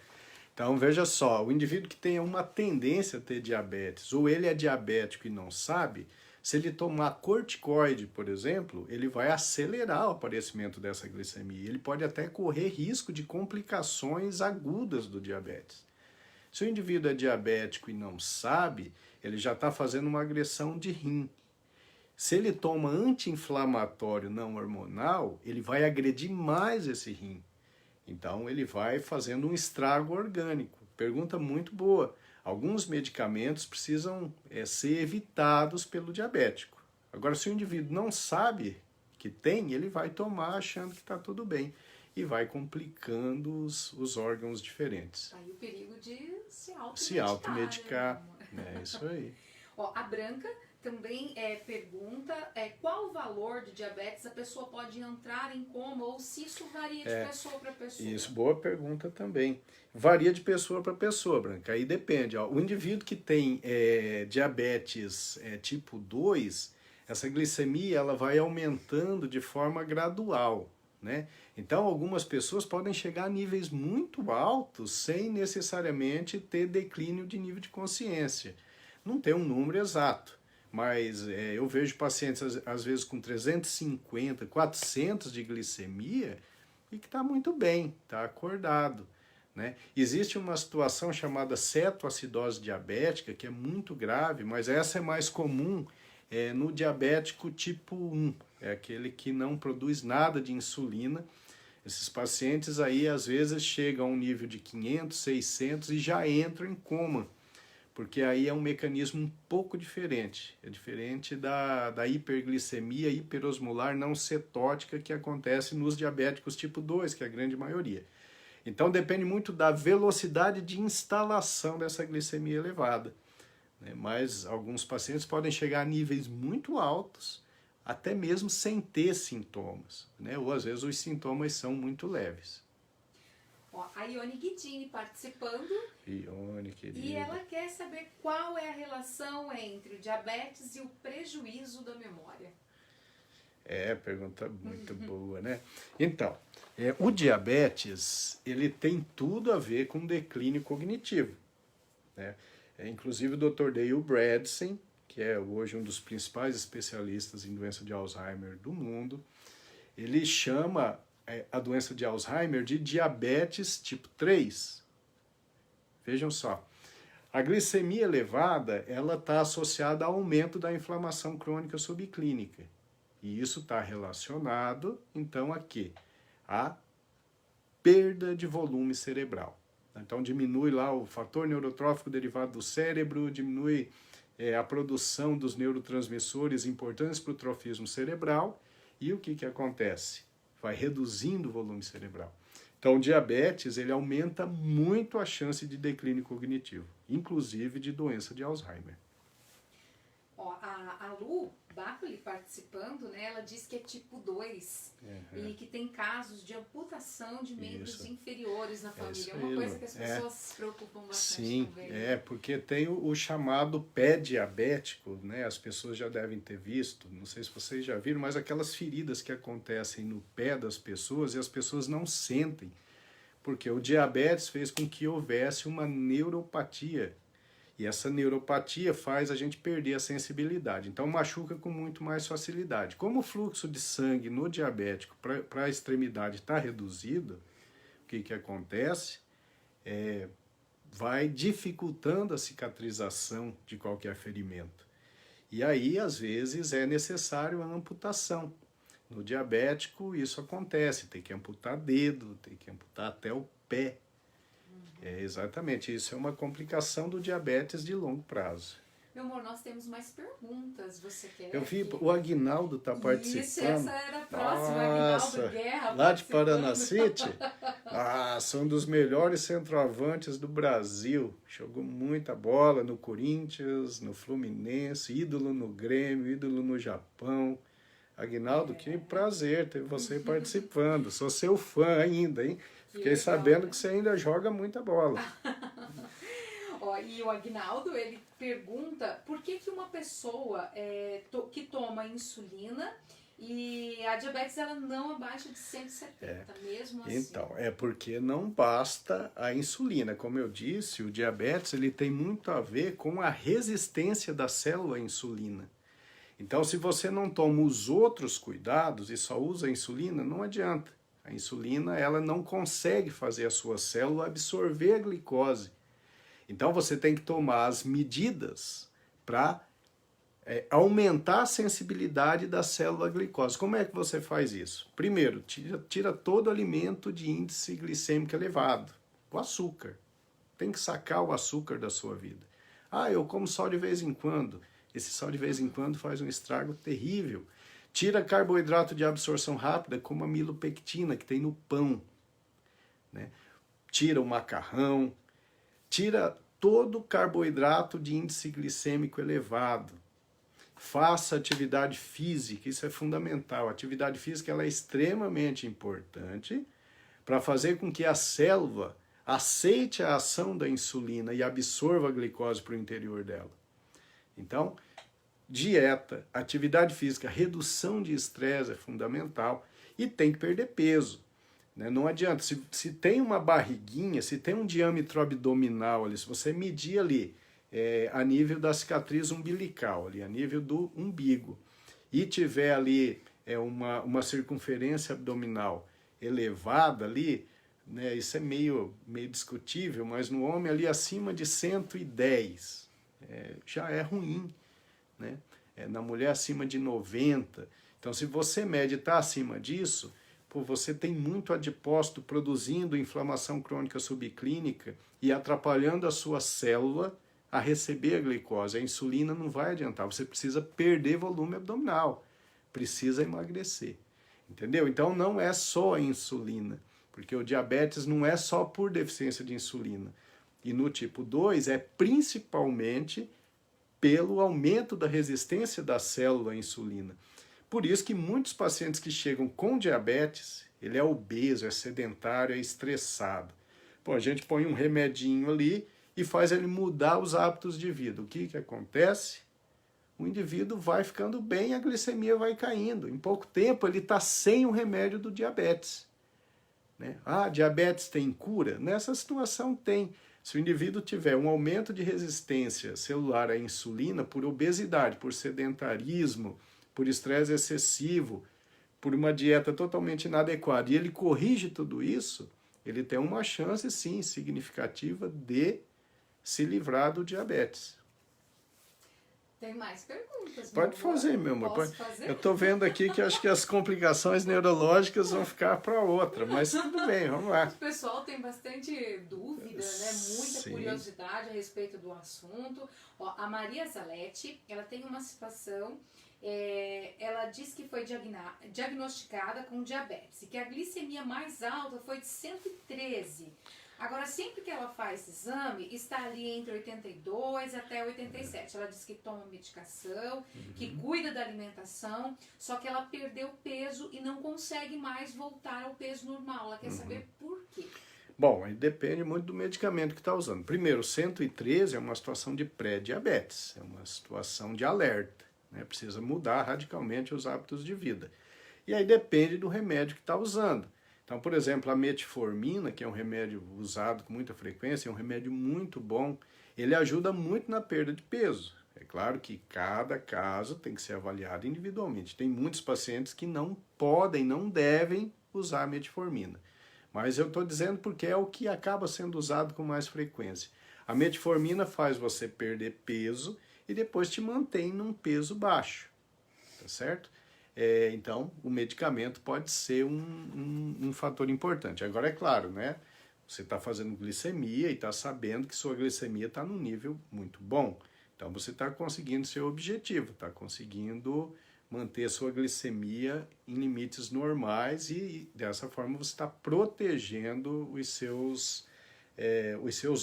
Então, veja só, o indivíduo que tem uma tendência a ter diabetes, ou ele é diabético e não sabe, se ele tomar corticoide, por exemplo, ele vai acelerar o aparecimento dessa glicemia. Ele pode até correr risco de complicações agudas do diabetes. Se o indivíduo é diabético e não sabe, ele já está fazendo uma agressão de rim. Se ele toma anti-inflamatório não hormonal, ele vai agredir mais esse rim. Então, ele vai fazendo um estrago orgânico. Pergunta muito boa. Alguns medicamentos precisam ser evitados pelo diabético. Agora, se o indivíduo não sabe que tem, ele vai tomar achando que está tudo bem e vai complicando os órgãos diferentes. Aí o perigo de se automedicar. É isso aí. A Branca também pergunta qual o valor de diabetes a pessoa pode entrar em coma ou se isso varia de pessoa para pessoa. Isso, boa pergunta também. Varia de pessoa para pessoa, Branca. Aí depende. O indivíduo que tem diabetes tipo 2, essa glicemia ela vai aumentando de forma gradual, né? Então, algumas pessoas podem chegar a níveis muito altos sem necessariamente ter declínio de nível de consciência. Não tem um número exato. Mas eu vejo pacientes, às vezes, com 350, 400 de glicemia e que está muito bem, está acordado. Né? Existe uma situação chamada cetoacidose diabética, que é muito grave, mas essa é mais comum no diabético tipo 1, é aquele que não produz nada de insulina. Esses pacientes aí, às vezes, chegam a um nível de 500, 600 e já entram em coma. Porque aí é um mecanismo um pouco diferente. É diferente da hiperglicemia hiperosmolar não cetótica que acontece nos diabéticos tipo 2, que é a grande maioria. Então depende muito da velocidade de instalação dessa glicemia elevada. Né? Mas alguns pacientes podem chegar a níveis muito altos, até mesmo sem ter sintomas. Né? Ou às vezes os sintomas são muito leves. A Ione Guidini participando. Ione, querida. E ela quer saber qual é a relação entre o diabetes e o prejuízo da memória. Pergunta muito boa, né? Então, o diabetes, ele tem tudo a ver com declínio cognitivo, né? Inclusive o Dr. Dale Bredesen, que é hoje um dos principais especialistas em doença de Alzheimer do mundo, ele chama a doença de Alzheimer de diabetes tipo 3. Vejam só, a glicemia elevada, ela está associada ao aumento da inflamação crônica subclínica. E isso está relacionado, então, a quê? A perda de volume cerebral. Então, diminui lá o fator neurotrófico derivado do cérebro, diminui a produção dos neurotransmissores importantes para o trofismo cerebral. E o que acontece? Vai reduzindo o volume cerebral. Então, o diabetes, ele aumenta muito a chance de declínio cognitivo, inclusive de doença de Alzheimer. Ó, a Lu Bacoli participando, né, ela diz que é tipo 2 e que tem casos de amputação de membros inferiores na família. É uma coisa que as pessoas se preocupam bastante. Sim, também. Porque tem o chamado pé diabético, né? As pessoas já devem ter visto, não sei se vocês já viram, mas aquelas feridas que acontecem no pé das pessoas e as pessoas não sentem, porque o diabetes fez com que houvesse uma neuropatia. E essa neuropatia faz a gente perder a sensibilidade. Então machuca com muito mais facilidade. Como o fluxo de sangue no diabético para a extremidade está reduzido, o que acontece? Vai dificultando a cicatrização de qualquer ferimento. E aí, às vezes, é necessário a amputação. No diabético, isso acontece. Tem que amputar dedo, tem que amputar até o pé. Exatamente, isso é uma complicação do diabetes de longo prazo. Meu amor, nós temos mais perguntas, você quer? Eu vi, o Aguinaldo está participando. Isso, essa era a próxima, Aguinaldo Guerra. Lá de Paranacite? São dos melhores centroavantes do Brasil. Jogou muita bola no Corinthians, no Fluminense, ídolo no Grêmio, ídolo no Japão. Aguinaldo, que prazer ter você participando. Sou seu fã ainda, hein? Fiquei sabendo que você ainda joga muita bola. E o Aguinaldo, ele pergunta por que uma pessoa que toma insulina e a diabetes ela não abaixa de 170, mesmo assim. Então, porque não basta a insulina. Como eu disse, o diabetes ele tem muito a ver com a resistência da célula à insulina. Então, se você não toma os outros cuidados e só usa a insulina, não adianta. A insulina ela não consegue fazer a sua célula absorver a glicose. Então você tem que tomar as medidas para aumentar a sensibilidade da célula à glicose. Como é que você faz isso? Primeiro, tira todo alimento de índice glicêmico elevado. O açúcar. Tem que sacar o açúcar da sua vida. Eu como sal de vez em quando. Esse sal de vez em quando faz um estrago terrível. Tira carboidrato de absorção rápida, como a milopectina, que tem no pão. Né? Tira o macarrão. Tira todo o carboidrato de índice glicêmico elevado. Faça atividade física, isso é fundamental. A atividade física ela é extremamente importante para fazer com que a célula aceite a ação da insulina e absorva a glicose para o interior dela. Então, dieta, atividade física, redução de estresse é fundamental e tem que perder peso. Né? Não adianta, se tem uma barriguinha, se tem um diâmetro abdominal ali, se você medir ali a nível da cicatriz umbilical, ali, a nível do umbigo, e tiver ali uma circunferência abdominal elevada ali, né, isso é meio discutível, mas no homem ali acima de 110 já é ruim. Né? Na mulher acima de 90. Então, se você mede e está acima disso, você tem muito adipócito produzindo inflamação crônica subclínica e atrapalhando a sua célula a receber a glicose. A insulina não vai adiantar, você precisa perder volume abdominal, precisa emagrecer. Entendeu? Então, não é só a insulina, porque o diabetes não é só por deficiência de insulina. E no tipo 2 é principalmente pelo aumento da resistência da célula à insulina. Por isso que muitos pacientes que chegam com diabetes, ele é obeso, é sedentário, é estressado. A gente põe um remedinho ali e faz ele mudar os hábitos de vida. O que acontece? o indivíduo vai ficando bem, a glicemia vai caindo. Em pouco tempo ele está sem o remédio do diabetes. Né? Ah, diabetes tem cura? Nessa situação tem. Se o indivíduo tiver um aumento de resistência celular à insulina por obesidade, por sedentarismo, por estresse excessivo, por uma dieta totalmente inadequada, e ele corrige tudo isso, ele tem uma chance, sim, significativa de se livrar do diabetes. Tem mais perguntas? Pode fazer, meu amor. Posso fazer? Eu estou vendo aqui que acho que as complicações neurológicas vão ficar para outra, mas tudo bem, vamos lá. O pessoal tem bastante dúvida, né? Muita Sim. curiosidade a respeito do assunto. Ó, a Maria Zaletti, ela tem uma situação, ela diz que foi diagnosticada com diabetes e que a glicemia mais alta foi de 113. Agora, sempre que ela faz exame, está ali entre 82 até 87. Ela diz que toma medicação, que cuida da alimentação, só que ela perdeu peso e não consegue mais voltar ao peso normal. Ela quer saber por quê. Bom, aí depende muito do medicamento que está usando. Primeiro, 113 é uma situação de pré-diabetes, é uma situação de alerta, né? Precisa mudar radicalmente os hábitos de vida. E aí depende do remédio que está usando. Então, por exemplo, a metformina, que é um remédio usado com muita frequência, é um remédio muito bom, ele ajuda muito na perda de peso. É claro que cada caso tem que ser avaliado individualmente. Tem muitos pacientes que não podem, não devem usar a metformina. Mas eu estou dizendo porque é o que acaba sendo usado com mais frequência. A metformina faz você perder peso e depois te mantém num peso baixo, tá certo? Então, o medicamento pode ser um fator importante. Agora, é claro, né? Você está fazendo glicemia e está sabendo que sua glicemia está num nível muito bom. Então, você está conseguindo seu objetivo, está conseguindo manter sua glicemia em limites normais e, dessa forma, você está protegendo os seus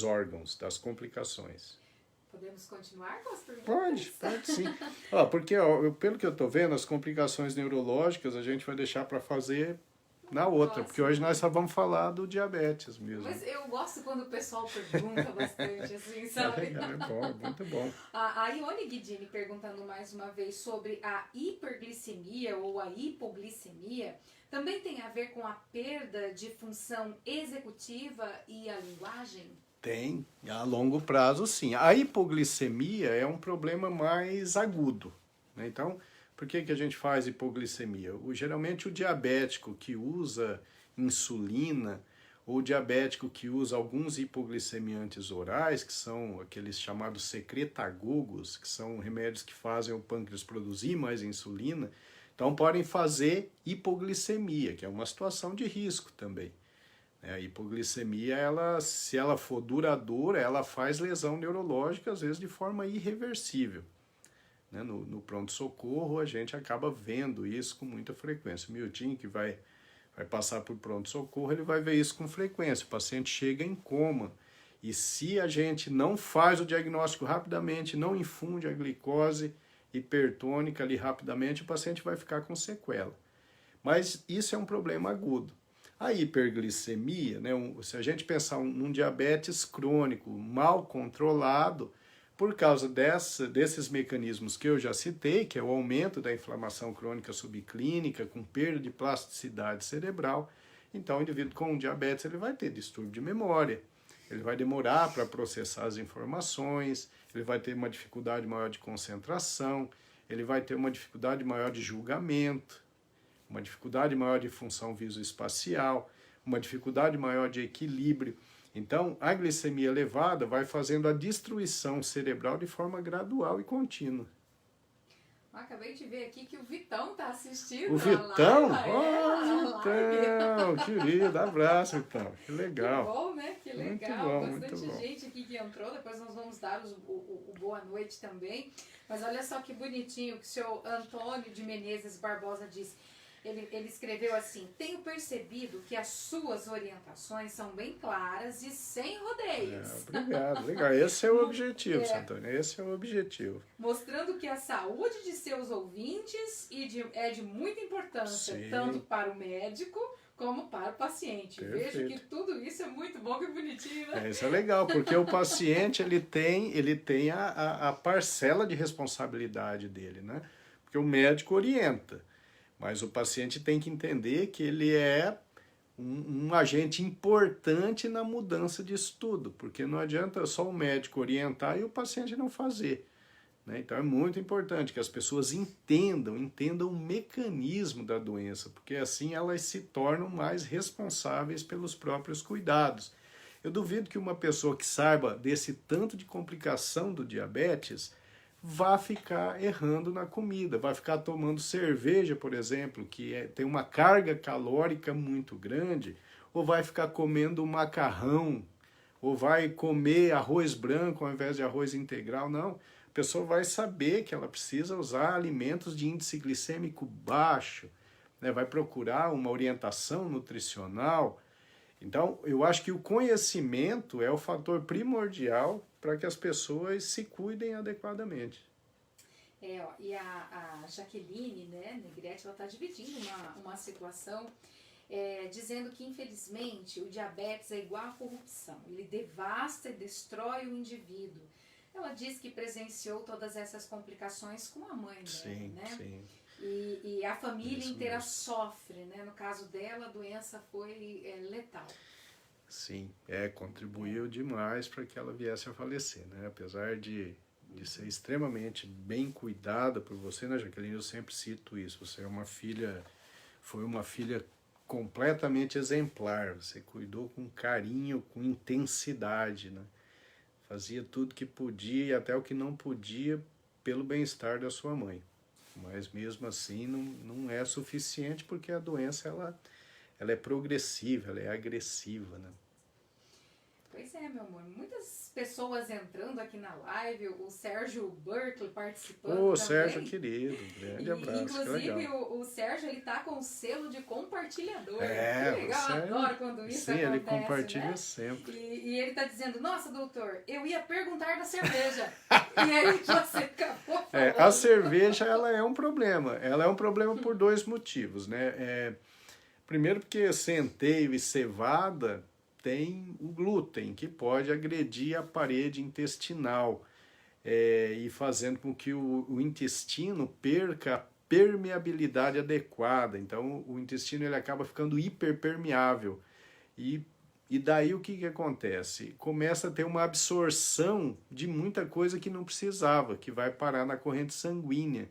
órgãos das complicações. Podemos continuar com as perguntas? Pode sim. Porque, pelo que eu estou vendo, as complicações neurológicas a gente vai deixar para fazer na outra, porque hoje nós só vamos falar do diabetes mesmo. Mas eu gosto quando o pessoal pergunta bastante, assim, sabe? É bom, é muito bom. A Ione Guidini perguntando mais uma vez sobre a hiperglicemia ou a hipoglicemia, também tem a ver com a perda de função executiva e a linguagem? Tem, a longo prazo sim. A hipoglicemia é um problema mais agudo, né? Então, por que a gente faz hipoglicemia? Geralmente o diabético que usa insulina ou o diabético que usa alguns hipoglicemiantes orais, que são aqueles chamados secretagogos, que são remédios que fazem o pâncreas produzir mais insulina, então podem fazer hipoglicemia, que é uma situação de risco também. A hipoglicemia, se ela for duradoura, ela faz lesão neurológica, às vezes de forma irreversível. No pronto-socorro, a gente acaba vendo isso com muita frequência. O Miltinho, que vai passar por pronto-socorro, ele vai ver isso com frequência. O paciente chega em coma. E se a gente não faz o diagnóstico rapidamente, não infunde a glicose hipertônica ali rapidamente, o paciente vai ficar com sequela. Mas isso é um problema agudo. A hiperglicemia, né, se a gente pensar num diabetes crônico mal controlado, por causa desses mecanismos que eu já citei, que é o aumento da inflamação crônica subclínica, com perda de plasticidade cerebral, então o indivíduo com diabetes ele vai ter distúrbio de memória, ele vai demorar para processar as informações, ele vai ter uma dificuldade maior de concentração, ele vai ter uma dificuldade maior de julgamento, uma dificuldade maior de função visoespacial, uma dificuldade maior de equilíbrio. Então, a glicemia elevada vai fazendo a destruição cerebral de forma gradual e contínua. Acabei de ver aqui que o Vitão está assistindo. O Vitão? Vitão, querido, abraço, Vitão. Que legal. Que bom, né? Que legal. Muito bom, bastante gente aqui que entrou. Depois nós vamos dar o boa noite também. Mas olha só que bonitinho que o seu Antônio de Menezes Barbosa disse. Ele escreveu assim: tenho percebido que as suas orientações são bem claras e sem rodeios. Obrigado, legal. Esse é o objetivo, Antônio. Esse é o objetivo. Mostrando que a saúde de seus ouvintes é de muita importância, tanto para o médico como para o paciente. Perfeito. Vejo que tudo isso é muito bom e bonitinho, né? Isso é legal, porque o paciente ele tem a parcela de responsabilidade dele, né? Porque o médico orienta, mas o paciente tem que entender que ele é um agente importante na mudança disso tudo, porque não adianta só o médico orientar e o paciente não fazer. Né? Então é muito importante que as pessoas entendam o mecanismo da doença, porque assim elas se tornam mais responsáveis pelos próprios cuidados. Eu duvido que uma pessoa que saiba desse tanto de complicação do diabetes vá ficar errando na comida, vai ficar tomando cerveja, por exemplo, que tem uma carga calórica muito grande, ou vai ficar comendo macarrão, ou vai comer arroz branco ao invés de arroz integral. Não, a pessoa vai saber que ela precisa usar alimentos de índice glicêmico baixo, né? Vai procurar uma orientação nutricional. Então, eu acho que o conhecimento é o fator primordial para que as pessoas se cuidem adequadamente. Ó, e a Jaqueline, né, Negrete, ela está dividindo uma situação dizendo que, infelizmente, o diabetes é igual à corrupção. Ele devasta e destrói o indivíduo. Ela diz que presenciou todas essas complicações com a mãe dela, Sim, né? sim. E a família Isso inteira mesmo. sofre, né? No caso dela, a doença foi letal. Sim, contribuiu demais para que ela viesse a falecer, né? Apesar de ser extremamente bem cuidada por você, né, Jaqueline? Eu sempre cito isso. Você foi uma filha completamente exemplar. Você cuidou com carinho, com intensidade, né? Fazia tudo que podia e até o que não podia pelo bem-estar da sua mãe. Mas mesmo assim não é suficiente porque a doença ela é progressiva, ela é agressiva, né? Pois é, meu amor. Muitas pessoas entrando aqui na live, o Sérgio Berkeley participando também. Sérgio querido, grande abraço, inclusive, que legal. o Sérgio, ele tá com o selo de compartilhador. É, que legal, eu adoro quando isso sim, acontece, ele compartilha né? sempre. E ele tá dizendo, nossa, doutor, eu ia perguntar da cerveja. E aí você acabou falando. A cerveja, ela é um problema. Ela é um problema por dois motivos, né? Primeiro porque centeio e cevada tem o glúten, que pode agredir a parede intestinal e fazendo com que o intestino perca a permeabilidade adequada. Então, o intestino ele acaba ficando hiperpermeável. E daí o que acontece? Começa a ter uma absorção de muita coisa que não precisava, que vai parar na corrente sanguínea.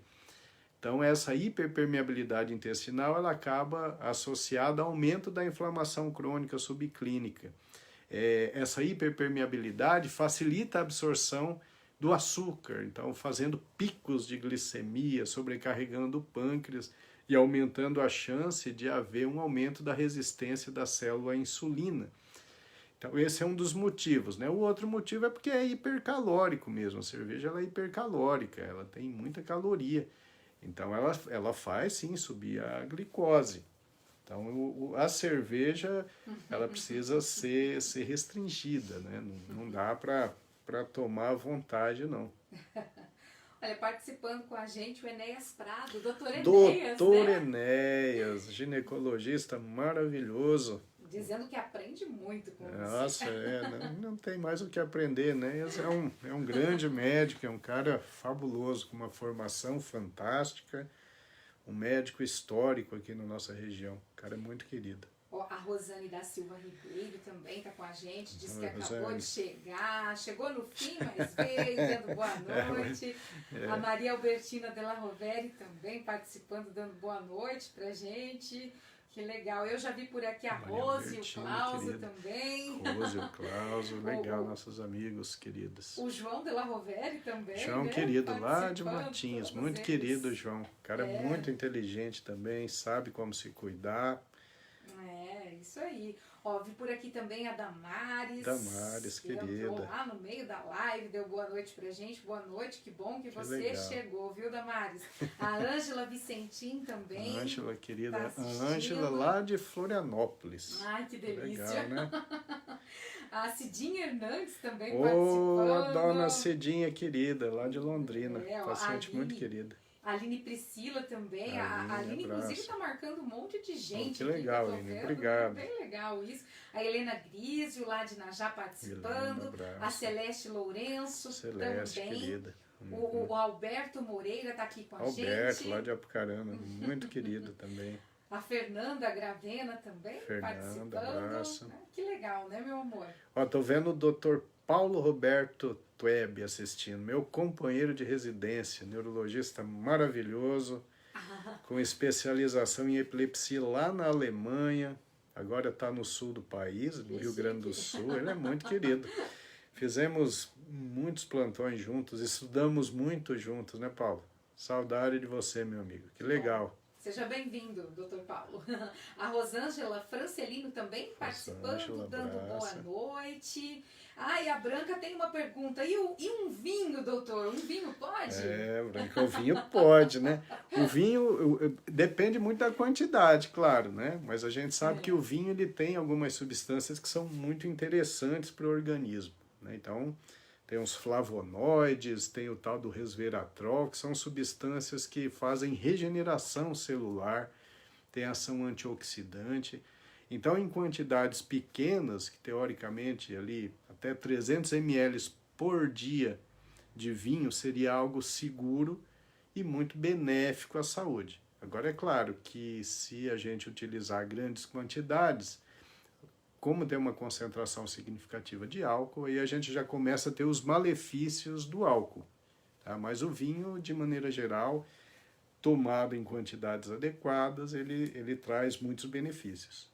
Então, essa hiperpermeabilidade intestinal ela acaba associada ao aumento da inflamação crônica subclínica. Essa hiperpermeabilidade facilita a absorção do açúcar, então fazendo picos de glicemia, sobrecarregando o pâncreas e aumentando a chance de haver um aumento da resistência da célula à insulina. Então, esse é um dos motivos, né? O outro motivo é porque é hipercalórico mesmo. A cerveja ela é hipercalórica, ela tem muita caloria. Então, ela faz, sim, subir a glicose. Então, a cerveja, ela precisa ser restringida, né? Não dá para tomar à vontade, não. Olha, participando com a gente o Enéas Prado, doutor Doutor Enéas, né? Enéas, ginecologista maravilhoso. Dizendo que aprende muito com Nossa, você. não tem mais o que aprender, né? Esse é um grande médico, é um cara fabuloso, com uma formação fantástica, um médico histórico aqui na nossa região. O cara é muito querido. A Rosane da Silva Ribeiro também está com a gente, disse que acabou Rosane. de chegar, chegou no fim, mas veio, dando boa noite. A Maria Albertina Della Rovere também participando, dando boa noite pra gente. Que legal. Eu já vi por aqui a Rose e o Cláudio também. Rose e o Cláudio, legal, nossos amigos queridos. O João Della Rovere também. João, né? querido, lá de Martins, muito querido, João. Cara muito inteligente também, sabe como se cuidar. Isso aí. Ó, vi por aqui também a Damares. Damares, que querida. entrou lá no meio da live, deu boa noite pra gente. Boa noite, que bom que você legal. Chegou, viu, Damares? A Ângela Vicentim também. Ângela, querida. Tá A Ângela lá de Florianópolis. Ai, que delícia. Legal, né? A Cidinha Hernandes também participando. A dona Cidinha querida, lá de Londrina. Paciente muito querida. A Aline Priscila também. A Aline, inclusive, está marcando um monte de gente. Que legal, aqui, Aline. vendo. Obrigado. Bem legal isso. A Helena Grisio, lá de Najá, participando. A Celeste Lourenço Celeste, também. querida. O Alberto Moreira está aqui com a gente. Alberto, lá de Apucarana, muito querido também. A Fernanda Gravena também participando. Abraço. Que legal, né, meu amor? Ó, tô vendo o Dr. Paulo Roberto Tweb assistindo, meu companheiro de residência, neurologista maravilhoso, com especialização em epilepsia lá na Alemanha, agora está no sul do país, no Rio Grande do Sul, ele é muito querido. Fizemos muitos plantões juntos, estudamos muito juntos, né, Paulo? Saudade de você, meu amigo, que legal. Seja bem-vindo, Dr. Paulo. A Rosângela Francelino também participando, dando boa noite. E a Branca tem uma pergunta. E um vinho, doutor? Um vinho pode? Branca, o vinho pode, né? O vinho depende muito da quantidade, claro, né? Mas a gente sabe que o vinho ele tem algumas substâncias que são muito interessantes para o organismo, né? Então, tem os flavonoides, tem o tal do resveratrol, que são substâncias que fazem regeneração celular, tem ação antioxidante. Então, em quantidades pequenas, que teoricamente ali até 300 ml por dia de vinho seria algo seguro e muito benéfico à saúde. Agora, é claro que se a gente utilizar grandes quantidades, como tem uma concentração significativa de álcool, aí a gente já começa a ter os malefícios do álcool. Tá? Mas o vinho, de maneira geral, tomado em quantidades adequadas, ele traz muitos benefícios.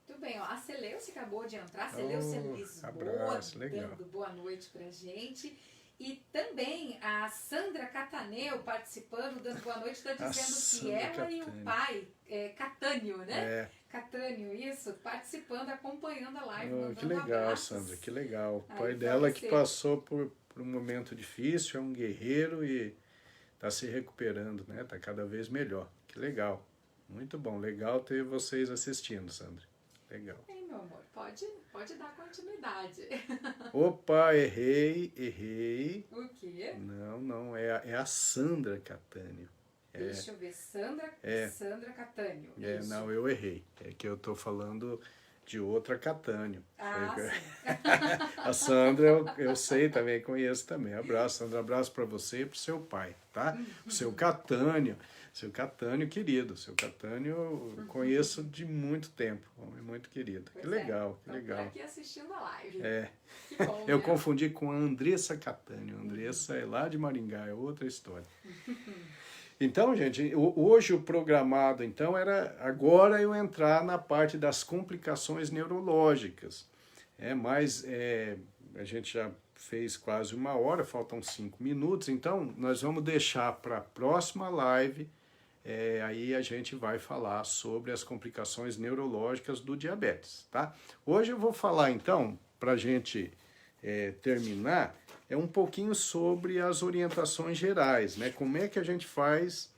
Muito bem, ó. A Celeuce acabou de entrar, Celeuce Lisboa, abraço, legal. Dando boa noite pra gente. E também a Sandra Cataneu participando, dando boa noite, está dizendo que ela Catânio. E o pai, Catânio, né? Catânio, isso, participando, acompanhando a live. Que legal, Sandra, que legal. O pai dela que passou por um momento difícil, é um guerreiro e está se recuperando, né? Está cada vez melhor. Que legal. Muito bom, legal ter vocês assistindo, Sandra. Legal. Meu amor, pode dar continuidade. Opa, errei. O quê? Não, é a Sandra Catânio. Deixa eu ver, Sandra Catânio. Não, eu errei. É que eu tô falando de outra Catânio. Sim. A Sandra eu sei também, conheço também. Abraço, Sandra, abraço para você e pro seu pai, tá? O seu Catânio querido, seu Catânio eu conheço de muito tempo, homem muito querido. Que legal, que legal. Tô aqui assistindo a live. Que bom, eu confundi com a Andressa Catânio. A Andressa é lá de Maringá, é outra história. Então, gente, hoje o programado então era agora eu entrar na parte das complicações neurológicas. Mas a gente já fez quase 1 hora, faltam 5 minutos, então nós vamos deixar para a próxima live. Aí a gente vai falar sobre as complicações neurológicas do diabetes, tá? Hoje eu vou falar então, para a gente terminar, um pouquinho sobre as orientações gerais, né? Como é que a gente faz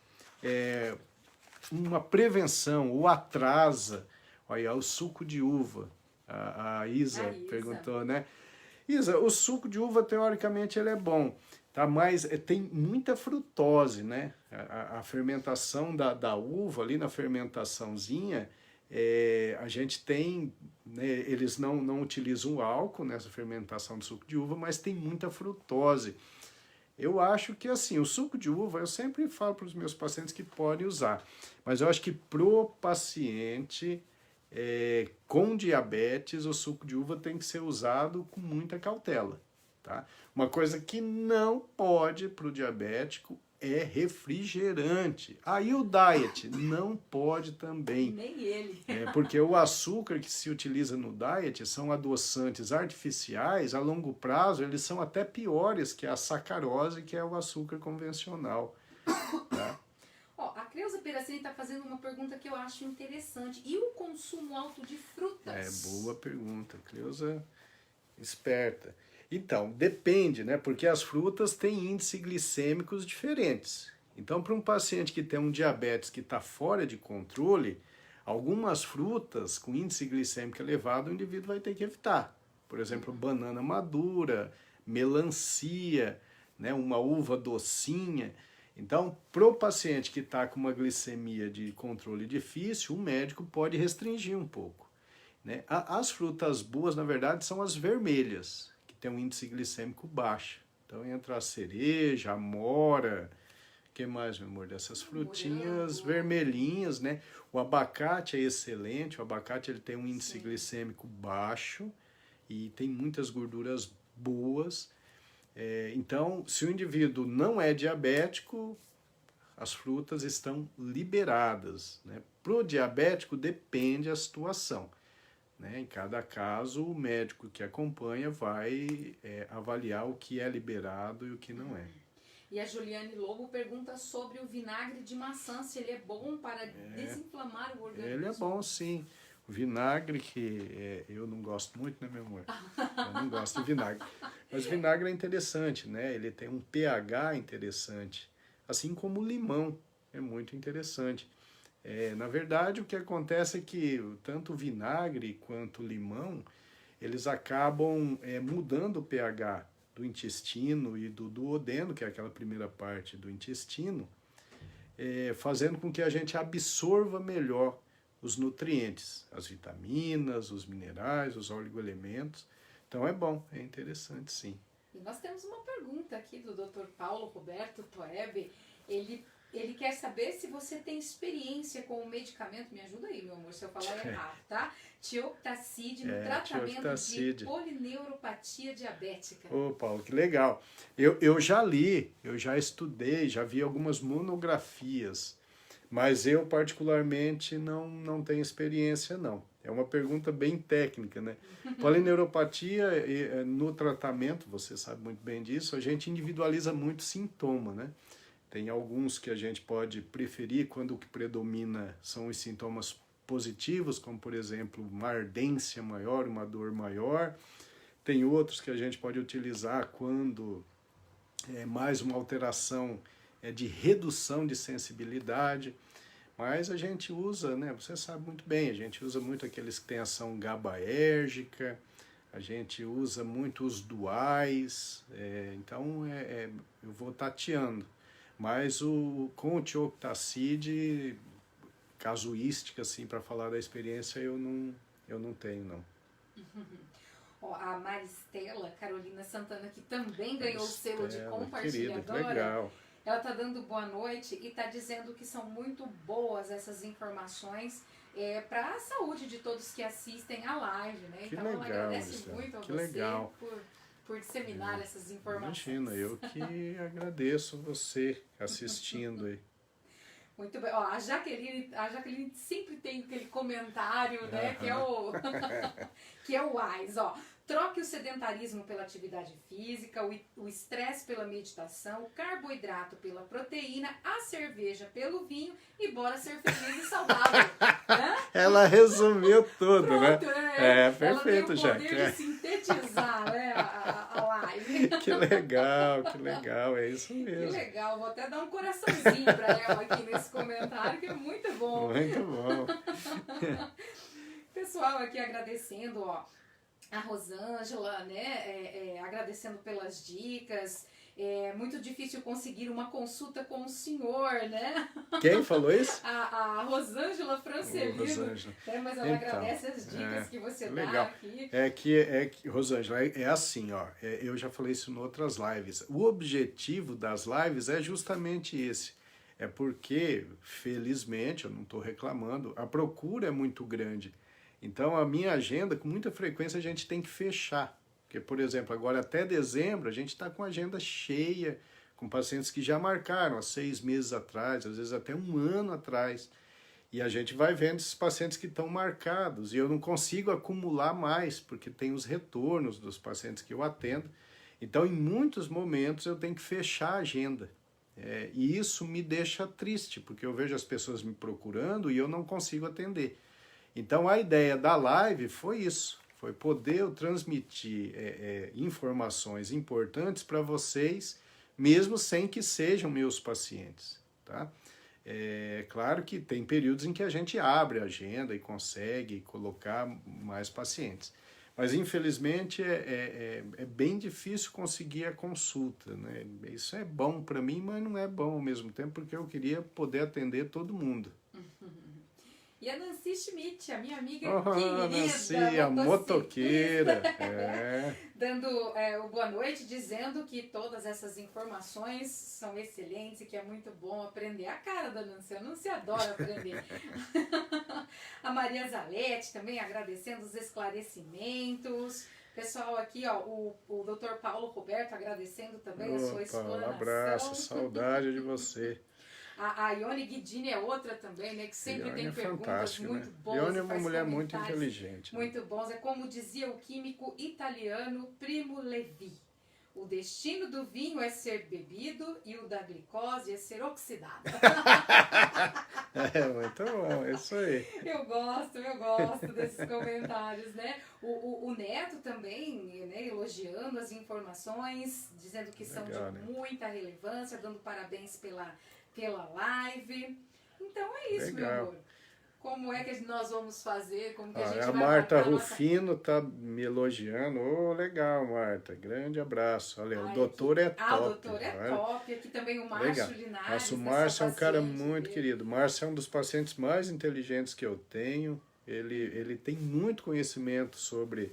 uma prevenção ou atrasa, olha, o suco de uva, a Isa perguntou, né? Isa, o suco de uva teoricamente ele é bom, tá? Mas tem muita frutose, né? A fermentação da uva ali na fermentaçãozinha, a gente tem, né, eles não utilizam álcool nessa fermentação do suco de uva, mas tem muita frutose. Eu acho que assim, o suco de uva, eu sempre falo para os meus pacientes que podem usar, mas eu acho que pro paciente com diabetes, o suco de uva tem que ser usado com muita cautela, tá? Uma coisa que não pode para o diabético é refrigerante. Aí o diet não pode também. Nem ele. Porque o açúcar que se utiliza no diet são adoçantes artificiais, a longo prazo eles são até piores que a sacarose, que é o açúcar convencional. Tá? A Creuza Piracini está fazendo uma pergunta que eu acho interessante. E o consumo alto de frutas? Boa pergunta, Creuza, esperta. Então, depende, né? Porque as frutas têm índices glicêmicos diferentes. Então, para um paciente que tem um diabetes que está fora de controle, algumas frutas com índice glicêmico elevado o indivíduo vai ter que evitar. Por exemplo, banana madura, melancia, né? Uma uva docinha. Então, para o paciente que está com uma glicemia de controle difícil, o médico pode restringir um pouco, né? As frutas boas, na verdade, são as vermelhas, que tem um índice glicêmico baixo. Então, entra a cereja, a mora, o que mais, meu amor? Dessas frutinhas vermelhinhas, né? O abacate é excelente, o abacate ele tem um índice glicêmico baixo e tem muitas gorduras boas. Então, se o indivíduo não é diabético, as frutas estão liberadas, né? Para o diabético depende a situação, né? Em cada caso, o médico que acompanha vai avaliar o que é liberado e o que não é. E a Juliane Lobo pergunta sobre o vinagre de maçã, se ele é bom para desinflamar o organismo. Ele é bom, sim. O vinagre, que eu não gosto muito, né, meu amor? Eu não gosto de vinagre. Mas o vinagre é interessante, né? Ele tem um pH interessante. Assim como o limão, é muito interessante. Na verdade, o que acontece é que tanto o vinagre quanto o limão, eles acabam mudando o pH do intestino e do duodeno, que é aquela primeira parte do intestino, fazendo com que a gente absorva melhor os nutrientes, as vitaminas, os minerais, os oligoelementos. Então é bom, é interessante sim. E nós temos uma pergunta aqui do Dr. Paulo Roberto Toeb. Ele quer saber se você tem experiência com o medicamento, me ajuda aí, meu amor, se eu falar errado, tá? Tioctacid no tratamento de polineuropatia diabética. Ô, Paulo, que legal. Eu já li, eu já estudei, já vi algumas monografias, mas eu particularmente não tenho experiência, não. É uma pergunta bem técnica, né? Polineuropatia, no tratamento, você sabe muito bem disso, a gente individualiza muito sintoma, né? Tem alguns que a gente pode preferir quando o que predomina são os sintomas positivos, como, por exemplo, uma ardência maior, uma dor maior. Tem outros que a gente pode utilizar quando é mais uma alteração de redução de sensibilidade. Mas a gente usa, né? Você sabe muito bem, a gente usa muito aqueles que têm ação GABAérgica, a gente usa muito os duais, então eu vou tateando. Mas com o tioctacid, casuística, assim, para falar da experiência, eu não tenho, não. Ó, a Maristela Carolina Santana, que também ganhou o selo de compartilhadora. Querida, legal. Ela está dando boa noite e está dizendo que são muito boas essas informações para a saúde de todos que assistem a live, né? Que então legal, ela agradece Maristela. muito a que você legal. por disseminar essas informações. Imagina, eu que agradeço você assistindo aí. Muito bem. Ó, a Jaqueline sempre tem aquele comentário, né? Que é o wise, ó. Troque o sedentarismo pela atividade física, o estresse pela meditação, o carboidrato pela proteína, a cerveja pelo vinho e bora ser feliz e saudável. Né? Ela resumiu tudo, Pronto, né? Perfeito, já. Ela tem o poder Jaque. de sintetizar, né, a live. Que legal, é isso mesmo. Que legal, vou até dar um coraçãozinho para ela aqui nesse comentário, que é muito bom. Muito bom. Pessoal aqui agradecendo, ó. A Rosângela, né, agradecendo pelas dicas. É muito difícil conseguir uma consulta com o senhor, né? Quem falou isso? A Rosângela Francelino. Rosângela. Mas ela agradece as dicas que você dá aqui. Rosângela, é assim, ó. Eu já falei isso em outras lives. O objetivo das lives é justamente esse. É porque, felizmente, eu não estou reclamando, a procura é muito grande. Então, a minha agenda, com muita frequência, a gente tem que fechar. Porque, por exemplo, agora até dezembro, a gente está com a agenda cheia, com pacientes que já marcaram há 6 meses atrás, às vezes até 1 ano atrás. E a gente vai vendo esses pacientes que estão marcados. E eu não consigo acumular mais, porque tem os retornos dos pacientes que eu atendo. Então, em muitos momentos, eu tenho que fechar a agenda. E isso me deixa triste, porque eu vejo as pessoas me procurando e eu não consigo atender. Então, a ideia da live foi isso, foi poder eu transmitir informações importantes para vocês, mesmo sem que sejam meus pacientes, tá? Claro que tem períodos em que a gente abre a agenda e consegue colocar mais pacientes, Mas, infelizmente, é bem difícil conseguir a consulta, né? Isso é bom para mim, mas não é bom ao mesmo tempo, porque eu queria poder atender todo mundo. E a Nancy Schmidt, a minha amiga Oh, querida, Nancy, a motoqueira. É. dando o boa noite, dizendo que todas essas informações são excelentes e que é muito bom aprender. A cara da Nancy, a Nancy adora aprender. A Maria Zaletti também agradecendo os esclarecimentos. Pessoal aqui, ó, o Dr. Paulo Roberto agradecendo também a sua explanação. Um abraço, saudade de você. A Ione Guidini é outra também, né? Que sempre tem perguntas muito boas. Ione é uma mulher muito inteligente. Muito bons. É como dizia o químico italiano Primo Levi. O destino do vinho é ser bebido e o da glicose é ser oxidado. É, muito bom, é isso aí. Eu gosto desses comentários, né? O Neto também, né, elogiando as informações, dizendo que são Legal, de né? muita relevância, dando parabéns pela live. Então é isso, Legal. meu amor. Como é que nós vamos fazer? Como que a gente A vai Marta marcar Rufino tá me elogiando. Ô, legal, Marta. Grande abraço. Olha, o doutor é top. O doutor é top. Aqui também o Márcio Linares. Nossa, o Márcio é um cara muito dele. querido. O Márcio é um dos pacientes mais inteligentes que eu tenho. Ele tem muito conhecimento sobre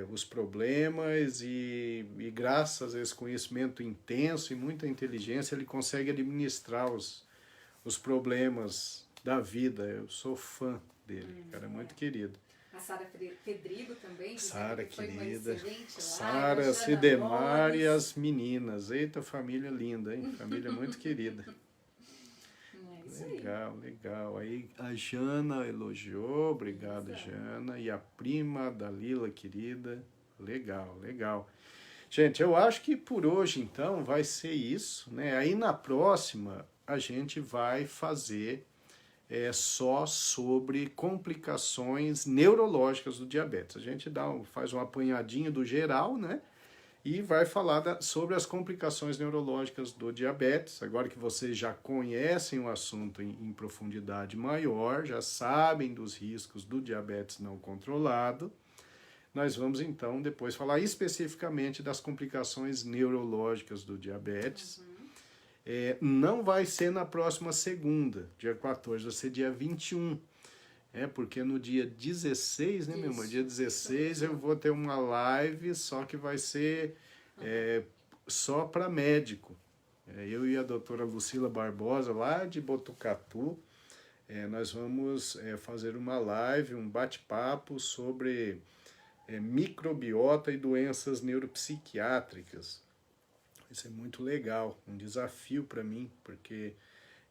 os problemas e graças a esse conhecimento intenso e muita inteligência, ele consegue administrar os problemas da vida. Eu sou fã dele, cara, muito querido. A Sara Pedrigo também. Sara, querida. Sara, Sara, Sidemar e as meninas. Eita, família linda, hein? Família muito querida. Legal, legal. Aí a Jana elogiou, obrigado, Jana. E a prima da Lila, querida. Legal, legal. Gente, eu acho que por hoje, então, vai ser isso, né? Aí na próxima, a gente vai fazer só sobre complicações neurológicas do diabetes. A gente faz um apanhadinho do geral, né? E vai falar sobre as complicações neurológicas do diabetes. Agora que vocês já conhecem o assunto em profundidade maior, já sabem dos riscos do diabetes não controlado, nós vamos então depois falar especificamente das complicações neurológicas do diabetes. Não vai ser na próxima segunda, dia 14, vai ser dia 21. Porque no dia 16, né, meu irmão? Dia 16 eu vou ter uma live, só que vai ser só para médico. Eu e a doutora Lucila Barbosa, lá de Botucatu, nós vamos fazer uma live, um bate-papo sobre microbiota e doenças neuropsiquiátricas. Isso é muito legal, um desafio para mim, porque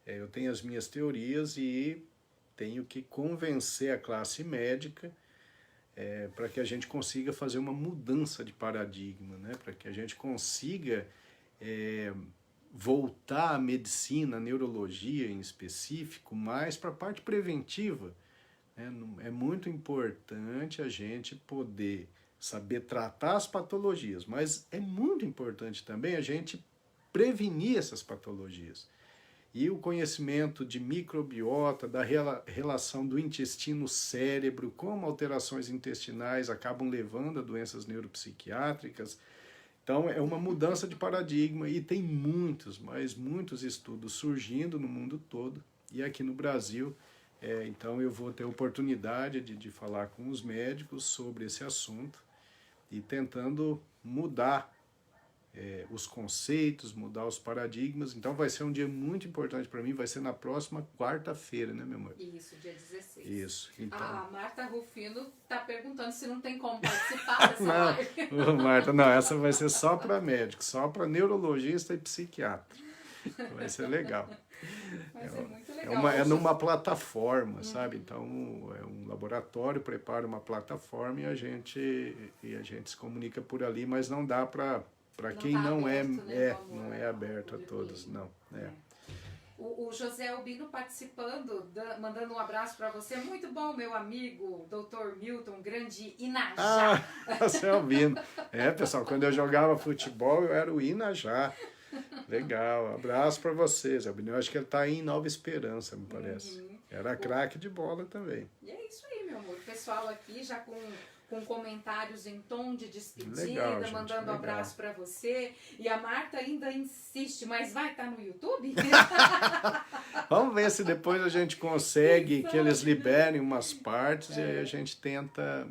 eu tenho as minhas teorias e tenho que convencer a classe médica para que a gente consiga fazer uma mudança de paradigma, né? Para que a gente consiga voltar à medicina, à neurologia em específico, mais para a parte preventiva. É muito importante a gente poder saber tratar as patologias, mas é muito importante também a gente prevenir essas patologias. E o conhecimento de microbiota, da relação do intestino-cérebro, como alterações intestinais acabam levando a doenças neuropsiquiátricas. Então, é uma mudança de paradigma e tem muitos, mas muitos estudos surgindo no mundo todo. E aqui no Brasil, então eu vou ter a oportunidade de falar com os médicos sobre esse assunto e tentando mudar os conceitos, mudar os paradigmas. Então vai ser um dia muito importante para mim, vai ser na próxima quarta-feira, né, meu amor? Isso, dia 16. Isso. Então... A Marta Rufino está perguntando se não tem como participar dessa live. Marta, não, essa vai ser só para médico, só para neurologista e psiquiatra. Vai ser legal. Vai ser muito legal. É numa plataforma, sabe? Então, é um laboratório, prepara uma plataforma e a gente se comunica por ali, mas não dá para quem tá não aberto, não é aberto a todos, não. O José Albino participando, mandando um abraço para você. Muito bom, meu amigo, Dr. Milton, grande Inajá. José Albino. Pessoal, quando eu jogava futebol, eu era o Inajá. Legal, abraço para vocês, Albino. Eu acho que ele está em Nova Esperança, me parece. Era craque de bola também. E é isso aí, meu amor. O pessoal aqui já com com comentários em tom de despedida, Legal, gente, mandando legal. abraço para você. E a Marta ainda insiste, mas vai estar no YouTube? Vamos ver se depois a gente consegue que eles liberem umas partes e aí a gente tenta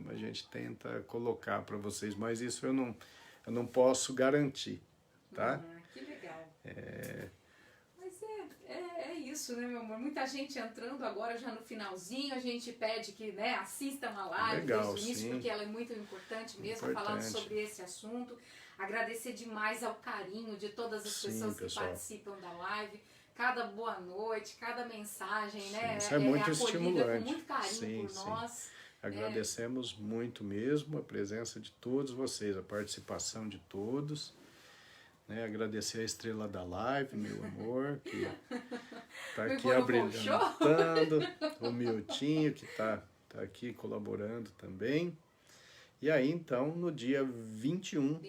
colocar para vocês, mas isso eu não posso garantir, tá? Que legal. Mas é isso, né, meu amor? Muita gente entrando agora já no finalzinho, a gente pede que, né, assistam a live Legal, desde o início, sim. porque ela é muito importante mesmo, falando sobre esse assunto. Agradecer demais ao carinho de todas as Sim, pessoas que pessoal. participam da live. Cada boa noite, cada mensagem, né? Isso é muito acolhida estimulante. com muito carinho Sim, por sim. nós. Agradecemos muito mesmo a presença de todos vocês, a participação de todos. Né? Agradecer a estrela da live, meu amor, que está aqui abrilhantando, o Miltinho, que está aqui colaborando também. E aí, então, no dia 21,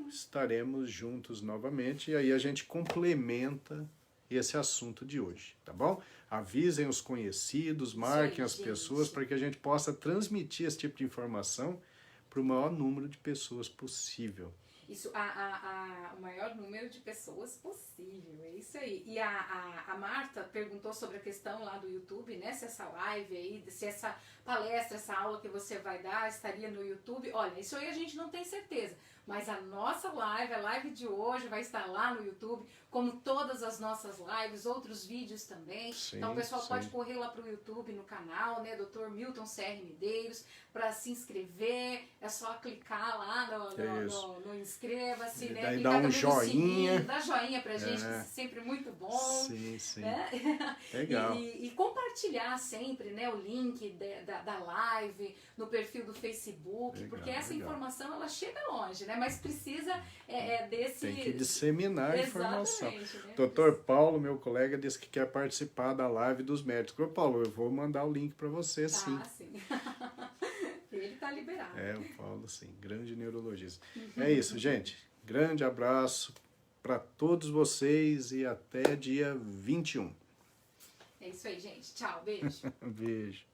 estaremos juntos novamente, e aí a gente complementa esse assunto de hoje, tá bom? Avisem os conhecidos, marquem as pessoas para que a gente possa transmitir esse tipo de informação para o maior número de pessoas possível. Isso, o maior número de pessoas possível, é isso aí. E a Marta perguntou sobre a questão lá do YouTube, né? Se essa live aí, se essa palestra, essa aula que você vai dar estaria no YouTube. Olha, isso aí a gente não tem certeza. Mas a nossa live, a live de hoje vai estar lá no YouTube, como todas as nossas lives, outros vídeos também. Sim, então o pessoal sim. pode correr lá para o YouTube, no canal, né, Dr. Milton CR Medeiros, para se inscrever. É só clicar lá no inscreva-se, né? Daí dá um joinha. Dá joinha pra gente, que é sempre muito bom. Sim, sim. Né? Legal. E compartilhar sempre, né, o link da live no perfil do Facebook, legal, porque essa informação ela chega longe, né? Mas precisa desse... Tem que disseminar a informação. Né? Dr. Paulo, meu colega, disse que quer participar da live dos médicos. Ô, Paulo, eu vou mandar o link para você, sim. Sim. Ele tá liberado. O Paulo, sim. Grande neurologista. É isso, gente. Grande abraço para todos vocês e até dia 21. É isso aí, gente. Tchau, beijo. Beijo.